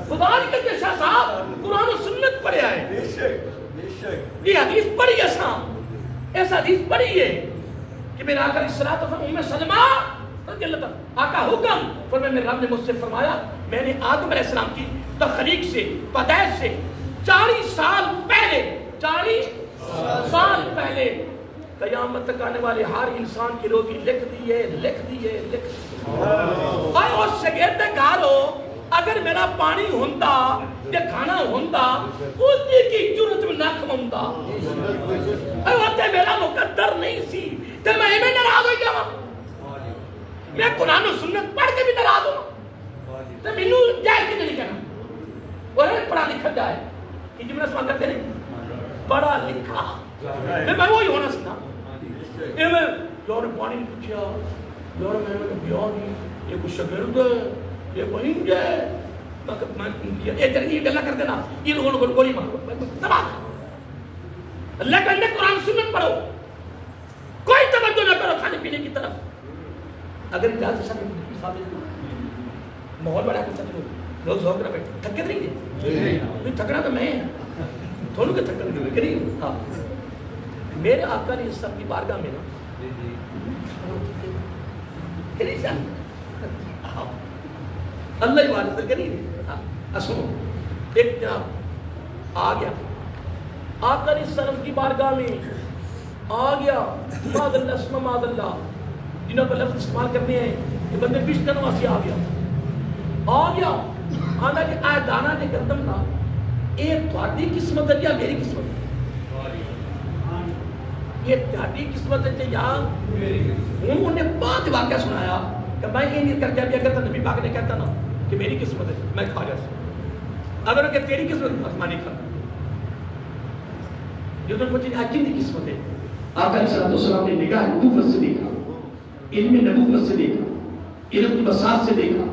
خدا نے کہتے شاہ صاحب قرآن و سنت پڑھے آئے, یہ حدیث پڑھی ایسا حدیث پڑھی ہے کہ میرے آقا علیہ السلام ام سلمہ رضی اللہ تعالیٰ آقا حکم فرمایا میرے رب نے مجھ سے فرمایا میں نے آدم علیہ السلام کی تخلیق سے پیدائش سے 40 سال پہلے قیامت تک آنے والے ہر انسان کی روزی لکھ دی ہے. اور اس شاگرد گالو اگر میرا پانی ہوندا یا کھانا ہوندا اس کی جرت میں نہ کھموندا. اور میرا مقدر نہیں سی تے میں ایویں ناراض ہو جاواں. میں قرآن و سنت پڑھ کے بھی ناراض ہوں تے مینوں جائز کے نہیں کہنا. اور پڑھا لکھا جائے کہ جب میں سوال کرتے نہیں پڑھا لکھا میں وہی ہونا سکتا. میں یار پانی نہیں پوچھا, یار میں بیاہ نہیں, یہ کچھ شاگرد ہے, یہ پہنچ ہے, یہ گلا کر دینا یہ لوگوں کو گولی مارو تباہ. اللہ کا اندر قرآن سنت پڑھو, کوئی توجہ نہ کرو کھانے پینے کی طرف. اگر اجازت ماحول بڑا کر سکتے لوگ ذوق نہ بیٹھے تھکے نہیں تھکنا تو میں دونوں کے تھکن کے نہیں. ہاں میرے آقا نے اس سب کی بارگاہ میں نا اللہ ہی والد کر نہیں سنو. ایک جناب آ گیا آقا نے سلف کی بارگاہ میں آ گیا, ماذ اللہ اسم ماذ اللہ جنہوں کو لفظ استعمال کرنے ہیں کہ بندے پیش کرنے واسی آ گیا آنا کہ آئے دانا نے گردم نا یہ تھوڑی قسمت ہے یا میری قسمت ہے, یہ تھوڑی قسمت ہے یا انہوں نے بعد واقعہ سنایا کہ میں یہ نہیں کر کے کرتا نبی پاک نے کہتا نا کہ میری قسمت ہے میں کھا جاتا اگر کہ تیری قسمت آسمانی کھاتا جو تم پوچھیں آج کی قسمت ہے آقا علیہ السلام نے نگاہ نبوت سے دیکھا علم نبوت سے دیکھا علم کی بساط سے دیکھا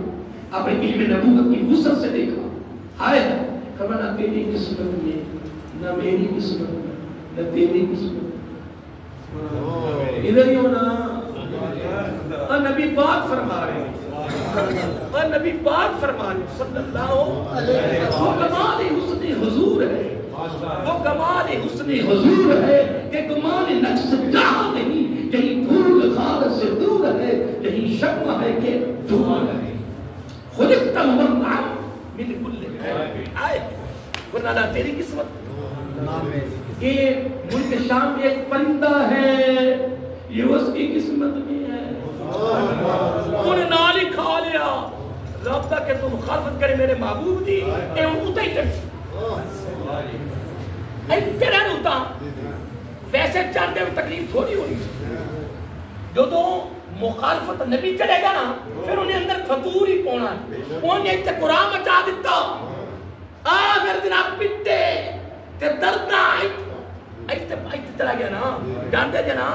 آپ نے علم نبوت کی وسعت سے دیکھا ہائے خبر نہ تیری قسمت میں نہ میری قسمت میں نہ تیری قسمت ادھر ہی ہونا اور نبی پاک فرما رہے ہیں اور نبی پاک فرما رہے ہیں صلی اللہ علیہ وسلم وہ کمال حسن حضور ہے وہ کمال حسن حضور ہے کہ گمان نقص جہاں نہیں کہیں دھول خال سے دور ہے کہیں شمع ہے کہ دھواں ہے خلقت ممنعا من کل آئے ورنہ تیری قسمت یہ ملک شام ایک پرندہ ہے یہ اس کی قسمت میں ہے انہیں نالی کھا لیا رابطہ کہ تم مخالفت کرے میرے محبوب دی اے ہوتا ہی ترسی اے تیرا ہوتا ویسے چاہتے ہوئے تکلیف تھوڑی ہوئی جو تو مخالفت نبی چلے گا نا پھر انہیں اندر فطور ہی پونا انہیں ایک قرآن مچا دیتا آخر دن آپ پٹے کہ دردہ ایسے چلا گیا نا جانتے جا نا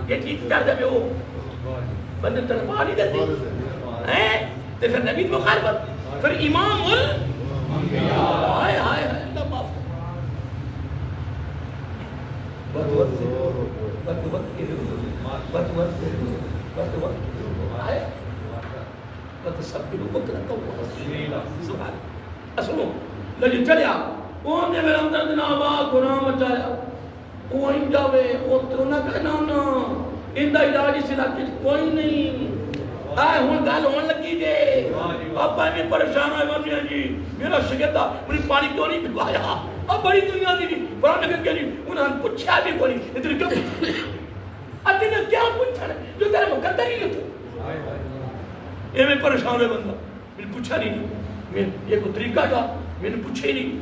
یہ چیز چاہتے ہوئے ہو بندے تڑپا نہیں دیتے تو پھر نبی مخالفت پھر امام ہائے ہائے اللہ معاف سنو لجو چلیا وہ نے میرا اندر دن آباد گناہ مچایا وہ ہی جاوے وہ ترونہ کہنا نا اندہ علاج اس علاقے کوئی نہیں آئے ہون گال ہون لگی دے اب میں پریشان ہوئے ورنیا جی میرا شگردہ انہیں پانی کیوں نہیں بکوایا اب بڑی دنیا دی قرآن نگر کیا نہیں انہوں نے پوچھا بھی کوئی نہیں اتنی کیوں پوچھا اب تینے کیا پوچھا جو تیرے مقدر ہی نہیں تھا یہ میں پریشان ہوئے بندہ میں نے پوچھا نہیں یہ کوئی طریقہ تھا میں نے پوچھا ہی نہیں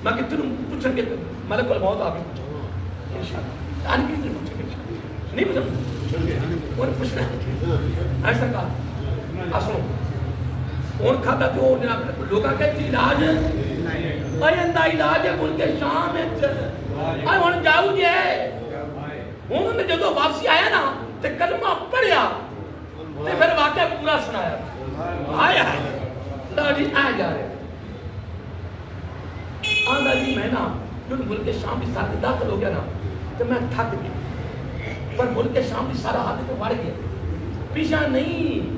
میں کہ تنوں پوچھا کہ ملک الموت آگے پوچھا انشاءاللہ آنے کی تنوں پوچھا نہیں پوچھا اور پوچھنا ہے ایسا کہا اسنو اور کھاتا تو لوگا کہتی علاج اور اندہ علاج ہے ملک شام ہے اور انہوں جاؤ جی ہے انہوں نے جدو واپسی آیا نا تو کلمہ پڑھیا تو پھر واقعہ پورا سنایا آیا ہے اللہ جی آئے جا رہے آندہ جی میں نا جو ملک شام کی ساتھ داخل ہو گیا نا تو میں تھک گیا پر ملک شام کی سارا ہاتھ تو بڑھ گیا پیچھا نہیں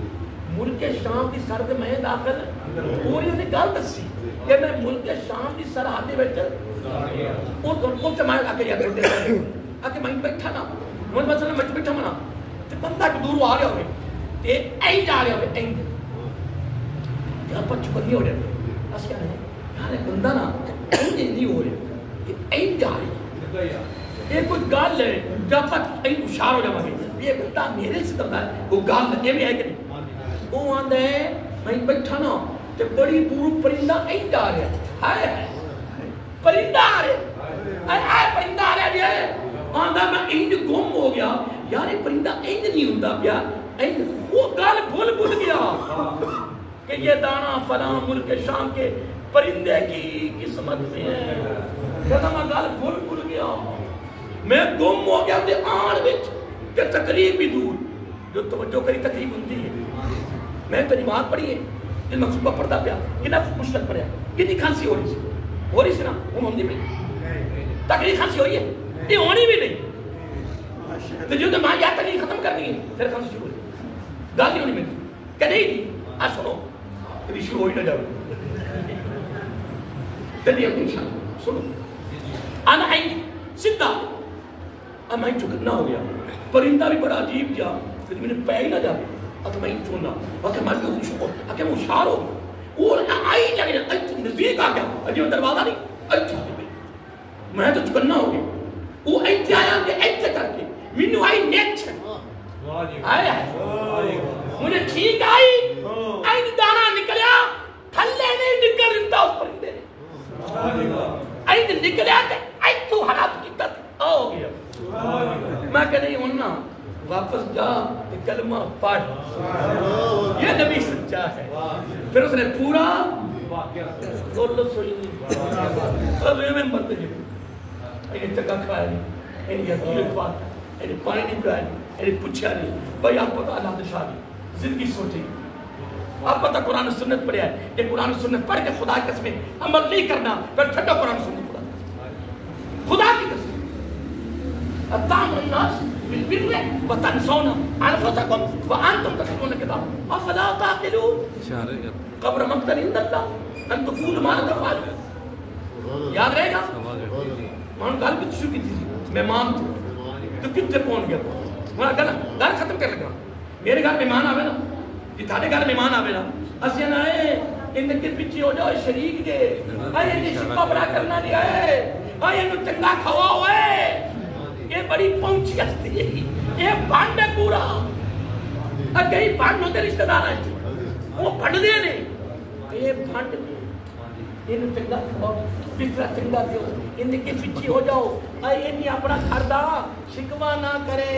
ملک شام کی سرد میں داخل پوری انہیں گال دسی کہ میں ملک شام کی سر ہاتھ بیٹھا وہ سے میں آکے یاد کرتے ہیں آکے میں بیٹھا نا میں مثلا میں بیٹھا منا تو بندہ کو دور آ گیا ہوئے تے این جا رہے ہوئے این کیا پر چکر ہو رہے اس کیا ہے یار بندہ نا این نہیں ہو رہے این جا رہے یہ کوئی گال ہے جب تک این اشار ہو جائے یہ بندہ میرے سے دمدہ ہے وہ گال لگے بھی ہے کہ نہیں وہ آندہ ہے میں بیٹھا نا تو بڑی بورو پرندہ این جا رہے ہیں پرندہ آ رہے پرندہ آ رہے ہیں آندہ میں این گم ہو گیا یار یہ پرندہ این نہیں ہوندہ پیا وہ گال بھول گیا کہ یہ دانا فلاں ملک شام کے پرندے کی قسمت میں ہے کہتا میں گال بھول گیا میں گم ہو گیا دے آن بچ کہ تقریب بھی دور جو توجہ کری تقریب ہوندی ہے میں تو نماز پڑھی ہے دل مقصود کا پردہ پیا کنا مشکل پڑیا کتنی کھانسی ہو رہی سی نا وہ ہوندی بھی تقریب کھانسی ہوئی ہے یہ ہونی بھی نہیں تو جو تو ماں یا تقریب ختم کرنی ہے پھر کھانسی شروع ہوئی گال نہیں ہونی میں کہ نہیں آج سنو کبھی شروع ہوئی نہ جاؤ تنی اپنی شان سنو آنا آئیں سدھا اب میں چکنا ہو گیا پرندہ بھی بڑا عجیب جا پھر میں نے پہ ہی نہ جا اب میں چوننا اکھے میں بھی خوش ہو اکھے میں اشار ہو وہ آئی لگے نزدیک آ گیا اجیو دروازہ نہیں اچھا میں تو چکنا ہو گیا وہ ایتھے آیا کہ ایتھے کر کے مینو آئی نیچ آیا مجھے ٹھیک آئی این دانا نکلیا تھلے نہیں نکل رہتا اس پرندے نے این نکلیا کہ ایتھو حالات کی تت آ گیا میں کہ نہیں ہونا واپس جا کلمہ پڑھ. یہ نبی سچا ہے. پھر اس نے پورا مرتے چکا کھایا نہیں, پانی نہیں پلایا, پوچھا نہیں. بھائی آپ پتا اللہ شاہ زندگی سوچی, آپ پتا قرآن و سنت پڑھا ہے, یہ قرآن و سنت پڑھ کے خدا کی قسم عمل نہیں کرنا, پھر چھٹا قرآن و سنت خدا کی قسم. اتام الناس بالبر وتنسون انفسکم وانتم تتلون الکتاب افلا تعقلون. قبر مقتل عند اللہ ان تقولوا ما لا تفعلون. یاد رہے گا مان گل بھی شروع کی تھی, مہمان تو کتنے پہنچ گیا, وہاں گھر ختم کر لگا. میرے گھر مہمان آوے نا, جی تھاڑے گھر مہمان آوے نا, اسی نہ آئے ان کے پیچھے ہو جاؤ شریک دے, آئے انہیں شکا بڑا کرنا دیا ہے, آئے انہیں چنگا کھوا ہوئے. یہ بڑی پہنچی ہستی ہے, یہ بانڈ ہے پورا. کئی بانڈ ہوتے رشتہ دار ہیں, وہ بانڈ دے نہیں, یہ بانڈ انہیں چنگا کھواؤ, بسرا چنگا دیو, ان کے پیچھے ہو جاؤ. آئے انہیں اپنا کھردہ شکوا نہ کرے,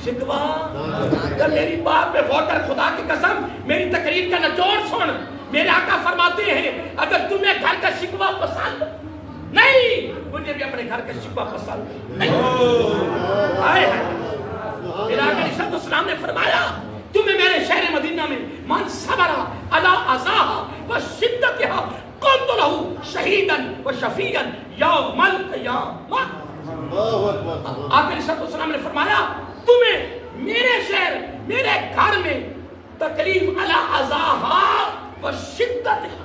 شکوا. جب میری بات پہ غور کر, خدا کی قسم میری تقریر کا نچوڑ سن. میرے آقا فرماتے ہیں اگر تمہیں گھر کا شکوا پسند نہیں, مجھے بھی اپنے گھر کا شکوا پسند نہیں. آئے ہیں میرے آقا علیہ السلام نے فرمایا تمہیں میرے شہر مدینہ میں من صبر علی اذاها وشدتها قلت له شہیدا وشفیعا یوم القیامہ. آقا علیہ السلام نے فرمایا تمہیں میرے شہر میرے گھر میں تکلیف علی اذاها وشدتها,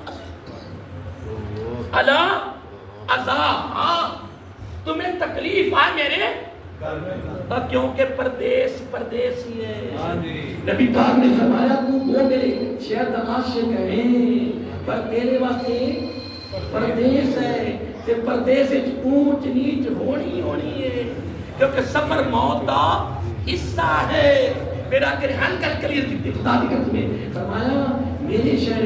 علی اذاها تمہیں تکلیف آئے میرے کیونکہ پردیسی ہے. نبی پاک نے فرمایا وہ میرے شہر تماشے کہیں پر تیرے واسطے پردیس ہے, تے پردیس اونچ نیچ ہونی ہے, کیونکہ سفر موت کا حصہ ہے. میرا ہلکا کلیئر کی خدا کی قسم میں فرمایا میرے شہر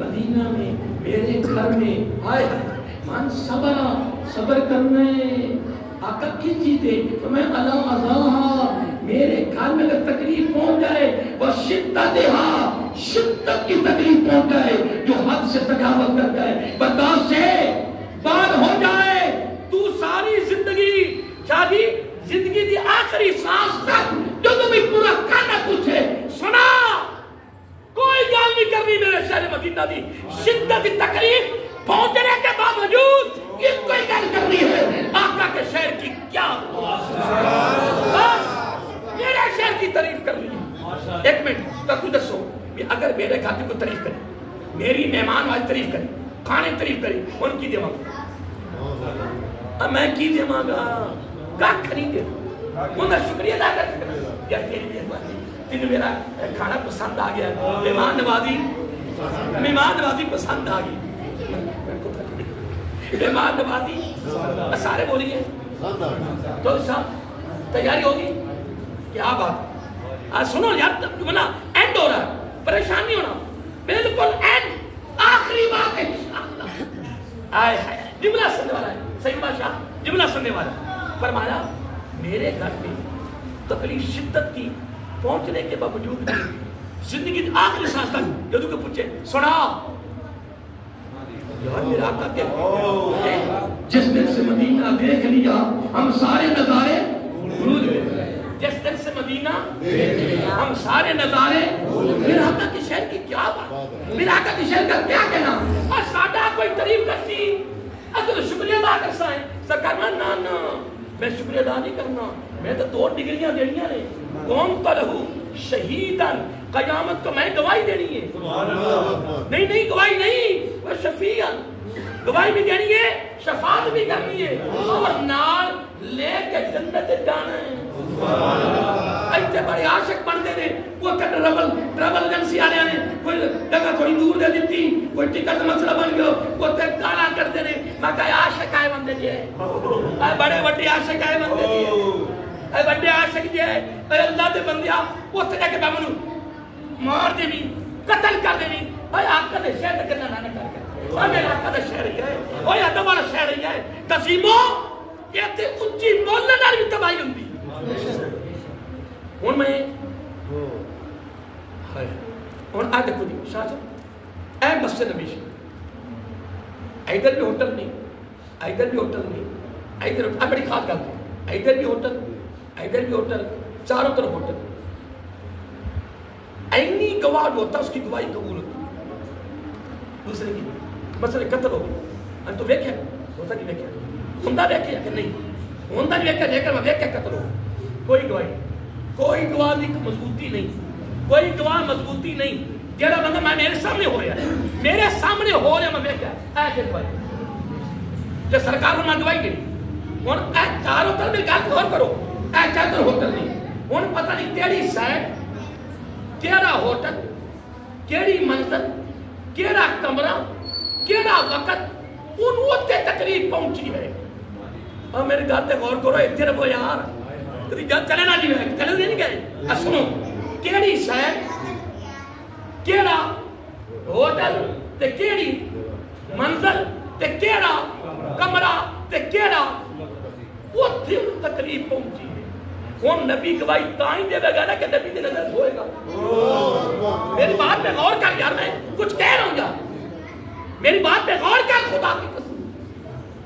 مدینہ میں میرے گھر میں آئے من صبر کرنا ہے. آقا کس چیز دے میں اللہ ازاہا میرے گھر میں اگر تکلیف پہنچ جائے وہ شدت کی تکلیف پہنچ جائے جو حد سے تجاوز کر جائے, برداشت سے بعد ہو جائے, تو ساری زندگی شادی زندگی دی آخری سانس تک جو تمہیں پورا کرنا پوچھے سنا, کوئی گال نہیں کرنی میرے شہر مدینہ دی شدت کی تکلیف پہنچنے کے باوجود یہ کوئی گل کرنی ہے آقا کے شہر کی کیا, بس میرے شہر کی تعریف کرنی ہے. ایک منٹ تو کچھ دسو اگر میرے گھر کی کوئی تعریف کرے, میری مہمان والی تعریف کرے, کھانے تعریف کرے, ان کی دیواں گا, میں کی دیواں گا, کا خریدے انہیں شکریہ ادا کر سکتا یا تیری مہربانی تین میرا کھانا پسند آ گیا, مہمان نوازی پسند آ گئی, مہمان نوازی سارے بولیے تو صاحب تیاری ہوگی. کیا بات, سنو یار اینڈ ہو رہا ہے, پریشان نہیں ہونا, بالکل اینڈ آخری بات ہے انشاءاللہ. آئے ہے جملہ سننے والا ہے, صحیح بادشاہ جملہ سننے والا. فرمایا میرے گھر میں تکلیف شدت کی پہنچنے کے باوجود بھی زندگی آخری سانس تک جدو کہ پوچھے سنا یار میرا آقا کہتے جس دن سے مدینہ دیکھ لیا ہم سارے نظارے بھول گئے, جس دن سے مدینہ ہم سارے نظارے. میرا آقا کی شہر کی کیا بات, میرا آقا کی شہر کا کیا کہنا, اور سادہ کوئی تعریف کرتی اگر شکریہ ادا کر سائیں سکرنا نا میں شکریہ ادا نہیں کرنا, میں تو 2 ڈگریاں دینیاں نے, کون تلہو شہیدن قیامت کو میں گواہی دینی ہے, نہیں گواہی نہیں, وہ شفیعن گواہی بھی دینی ہے, شفاعت بھی کرنی ہے, اور نال لے کے جنت جانا ہے. ایتے بڑے عاشق بنتے ہیں, وہ ٹربل ایجنسی آنے آنے کوئی جگہ تھوڑی دور دے دیتی, کوئی ٹکٹ مسئلہ بن گیا, وہ تے گانا کرتے ہیں, میں کہا عاشق آئے بندے جی ہے, بڑے بڑے عاشق آئے بندے جی ہے, اے بڑے عاشق جی ہے, اے اللہ دے بندیا وہ تے جا کے بامنو مار دے بھی قتل کر دے بھی, اے آقا دے شہر کرنا نہ کر کے, اے میرا آقا دے شہر ہی ہے, اے ادب والا شہر ہی ہے. تسیمو یہ تے اچھی بولنے نال بھی تباہی ہوندی, ہوں میں ہوں آ دیکھو جی شاہ صاحب اے مسجد نبی ادھر بھی ہوٹل نہیں ادھر بھی ہوٹل نہیں ادھر بڑی خاص گل ہے ادھر بھی ہوٹل ادھر بھی ہوٹل چاروں طرف ہوٹل اینی گواہ ہوتا اس کی گواہی قبول ہوتی دوسرے کی مسئلے قتل ہو گئی تو ویکھیا ہوتا کہ ویکھیا ہوندا ویکھیا کہ نہیں ہوندا نہیں ویکھیا لیکن میں ویکھیا قتل ہو کوئی گواہی کوئی گواہ کی مضبوطی نہیں کوئی گواہ مضبوطی نہیں جیڑا بندہ میں میرے سامنے ہو رہا ہے میرے سامنے ہو رہا میں ویکھیا اے کہ گواہی تے سرکار نے گواہی دی ہن اے چاروں طرف میری گل غور کرو اے چادر ہوٹل نہیں ہن پتہ نہیں کیڑی سائڈ کیڑا ہوٹل کیڑی منزل کیڑا کمرہ کیڑا وقت ان وقت تقریب پہنچی ہے اور میرے گھر تے غور کرو اتنے رہو یار کدی گل چلے نہ جی چلے نہیں گئے سنو کیڑی شہر کیڑا ہوٹل تے کیڑی منزل تے کیڑا کمرہ تے کیڑا اتنے تقریب پہنچی ہے کون نبی گواہی تائیں دے گا نا کہ نبی دی نظر ہوئے گا میری بات پہ غور کر یار میں کچھ کہہ رہا ہوں یار میری بات پہ غور کر خدا کی قسم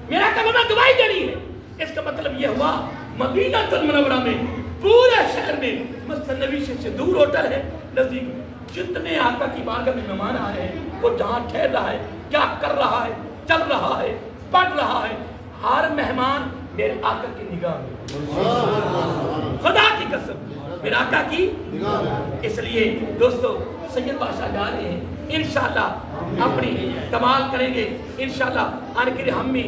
میرا کہنا گواہی دینی ہے اس کا مطلب یہ ہوا مدینہ المنورہ میں پورے شہر میں مسجد نبی سے دور ہوٹل ہے نزدیک جتنے آقا کی بارگاہ میں مہمان آئے ہیں وہ جہاں ٹھہر رہا ہے کیا کر رہا ہے چل رہا ہے پڑھ رہا ہے ہر مہمان میرے آقا کی نگاہ میں خدا کی قسم میرے آقا کی اس لیے دوستو سید بادشاہ جا رہے ہیں انشاءاللہ اپنی کمال کریں گے انشاءاللہ آنے کے لیے ہم بھی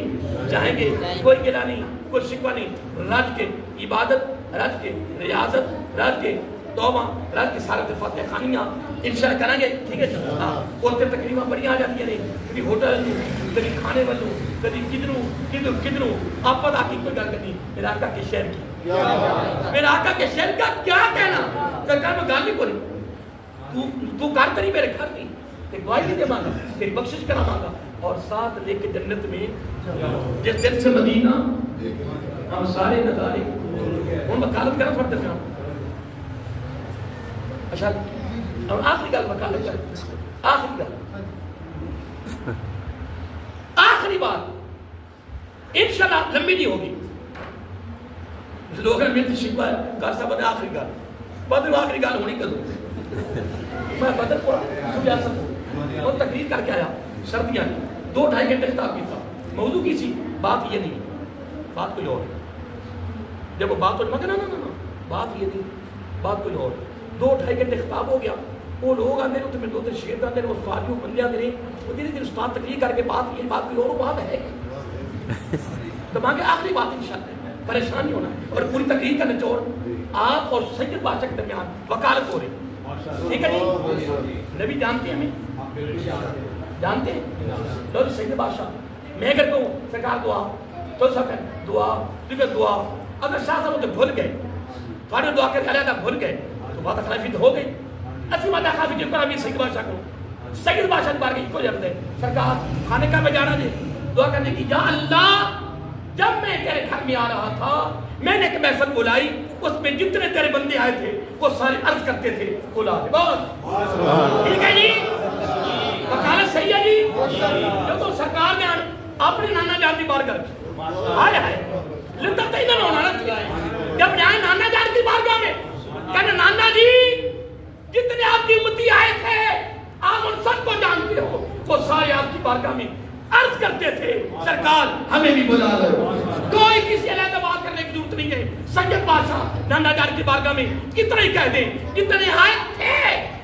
جائیں گے کوئی گلہ نہیں کوئی شکوہ نہیں رج کے عبادت رج کے ریاضت رج کے توبہ رج کی سارت فاتح خانیاں انشاءاللہ کریں گے ٹھیک ہے اوتے تقریباں بڑی آ جاتی ہیں کبھی ہوٹل کبھی کھانے والوں کبھی کدھروں آپ پتہ کی کوئی گل کرنی میرے آقا کے شہر کی میرے آقا کے شہر کا کیا کہنا سرکار میں گال نہیں بولی تو کار تری میرے گھر نہیں کہ گواہی دے مانگا تیری بخشش کرا مانگا اور ساتھ لے کے جنت میں جس دن سے مدینہ ہم سارے نظارے ہم وکالت کرنا تھوڑا درمیان اچھا اور آخری گل وکالت کر آخری گل آخری بات انشاءاللہ لمبی نہیں ہوگی لوگ میرے شکوہ ہے کار صاحب نے آخری گل بدل آخری گل ہونی کدو میں بدل پورا سجاست اور تقریر کر کے آیا سردیاں 2-2.5 گھنٹے خطاب کی تھا موضوع کی سی بات یہ نہیں بات کوئی اور جب وہ بات ہو جائے نا بات یہ نہیں بات کوئی اور 2-2.5 گھنٹے خطاب ہو گیا وہ لوگ آتے ہیں تو میں 2-3 شیر داتے ہیں وہ فاریوں بندے آتے ہیں وہ دیر دیر استاد تقریر کر کے بات یہ بات کوئی اور بات ہے تو مانگے آخری بات انشاءاللہ پریشان نہیں ہونا اور پوری تقریر کا نچوڑ آپ اور سید بادشاہ کے درمیان وکالت ہو رہی ٹھیک ہے نہیں نبی جانتے ہیں ہمیں جانتے ہیں لو سید بادشاہ میں اگر کہوں سرکار دعا تو سب ہے دعا دیگر دعا اگر شاہ صاحب تو بھول گئے تھوڑے دعا کر کے تھا بھول گئے تو بات خلافی تو ہو گئی اسی بات خلافی جو کرا بھی سید بادشاہ کو سید بادشاہ کی بارگاہ کو جاتے ہیں سرکار کھانے کا میں جانا دے دعا کرنے کی یا اللہ جب میں تیرے گھر میں آ رہا تھا میں نے ایک محفل بلائی اس میں جتنے تیرے بندے آئے تھے وہ سارے عرض کرتے تھے بلا بس ٹھیک ہے جی وکالت صحیح ہے جی جو تو سرکار نے اپنے نانا جان کی بارگاہ آئے آئے لطف تو انہوں نے ہونا جب جائے نانا جان کی بارگاہ میں کہنا نانا جی جتنے آپ کی امتی آئے تھے آپ ان سب کو جانتے ہو وہ سارے آپ کی بارگاہ میں عرض کرتے تھے سرکار ہمیں بھی بلا لو کوئی کسی علیحدہ بات کرنے کی ضرورت نہیں ہے سید بادشاہ نانا جان کی بارگاہ میں اتنا ہی کہہ دیں جتنے آئے تھے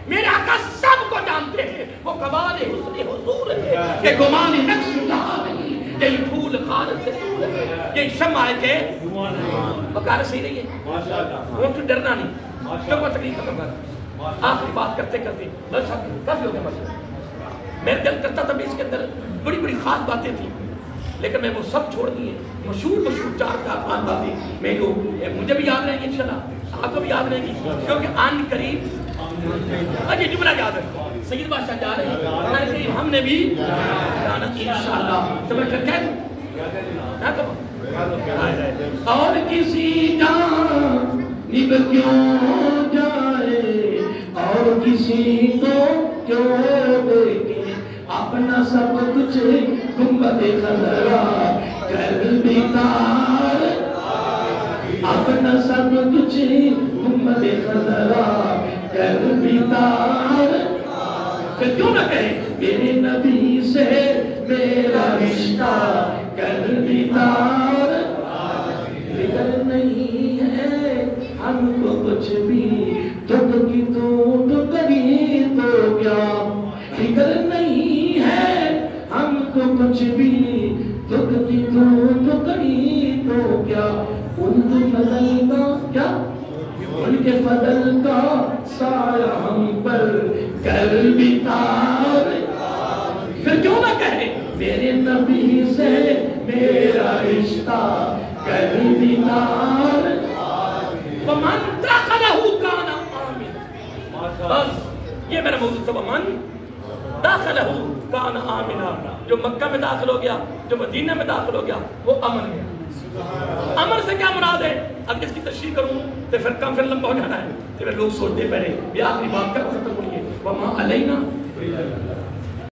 میرے آقا سب کو جانتے ہیں وہ کمال حسن حضور ہے کہ گمان نقش اللہ نہیں یہی پھول خالد سے دور ہے یہی شمع آئے تھے وکالت صحیح نہیں ہے وہ تو ڈرنا نہیں کیوں کو تکلیف ختم کر آخری بات کرتے کرتے کافی ہو گیا مسئلہ میرے دل کرتا تھا بھی اس کے اندر بڑی بڑی خاص باتیں تھیں لیکن میں وہ سب چھوڑ دیے مشہور 4-5 باتیں میں جو مجھے بھی یاد رہیں گی انشاءاللہ آپ کو بھی یاد رہیں گی کیونکہ آن قریب یہ جملہ یاد ہے سید بادشاہ جا رہے ہیں آن قریب ہم نے بھی جانا انشاءاللہ تو میں پھر کہہ دوں اور کسی جان نبھ کیوں جائے اور کسی کو کیوں دیکھیں اپنا سب کچھ گنبد خضرا کر بیدار اپنا سب کچھ گنبد خضرا کر بیدار پھر کیوں نہ کہیں میرے نبی سے میرا رشتہ کر بیدار فکر نہیں ہے ہم کو کچھ بھی دکھ کی تو ٹکڑی تو کیا فکر نہیں ہے ہم کو کچھ بھی دکھ کی تو ٹکڑی تو کیا ان کے فضل کا کیا ان کے فضل کا سایہ ہم پر کر بیدار پھر کیوں نہ کہے میرے نبی سے میرا رشتہ کر بیدار ومن داخلہ کان آمنا بس یہ میرا موضوع تھا ومن داخلہ کان آمنا جو مکہ میں داخل ہو گیا جو مدینہ میں داخل ہو گیا وہ امن گیا امن سے کیا مراد ہے اب اس کی تشریح کروں تو پھر لمبا ہو جانا ہے پھر لوگ سوچتے پہلے یہ آخری بات کا ختم ہوئی ہے وما علینا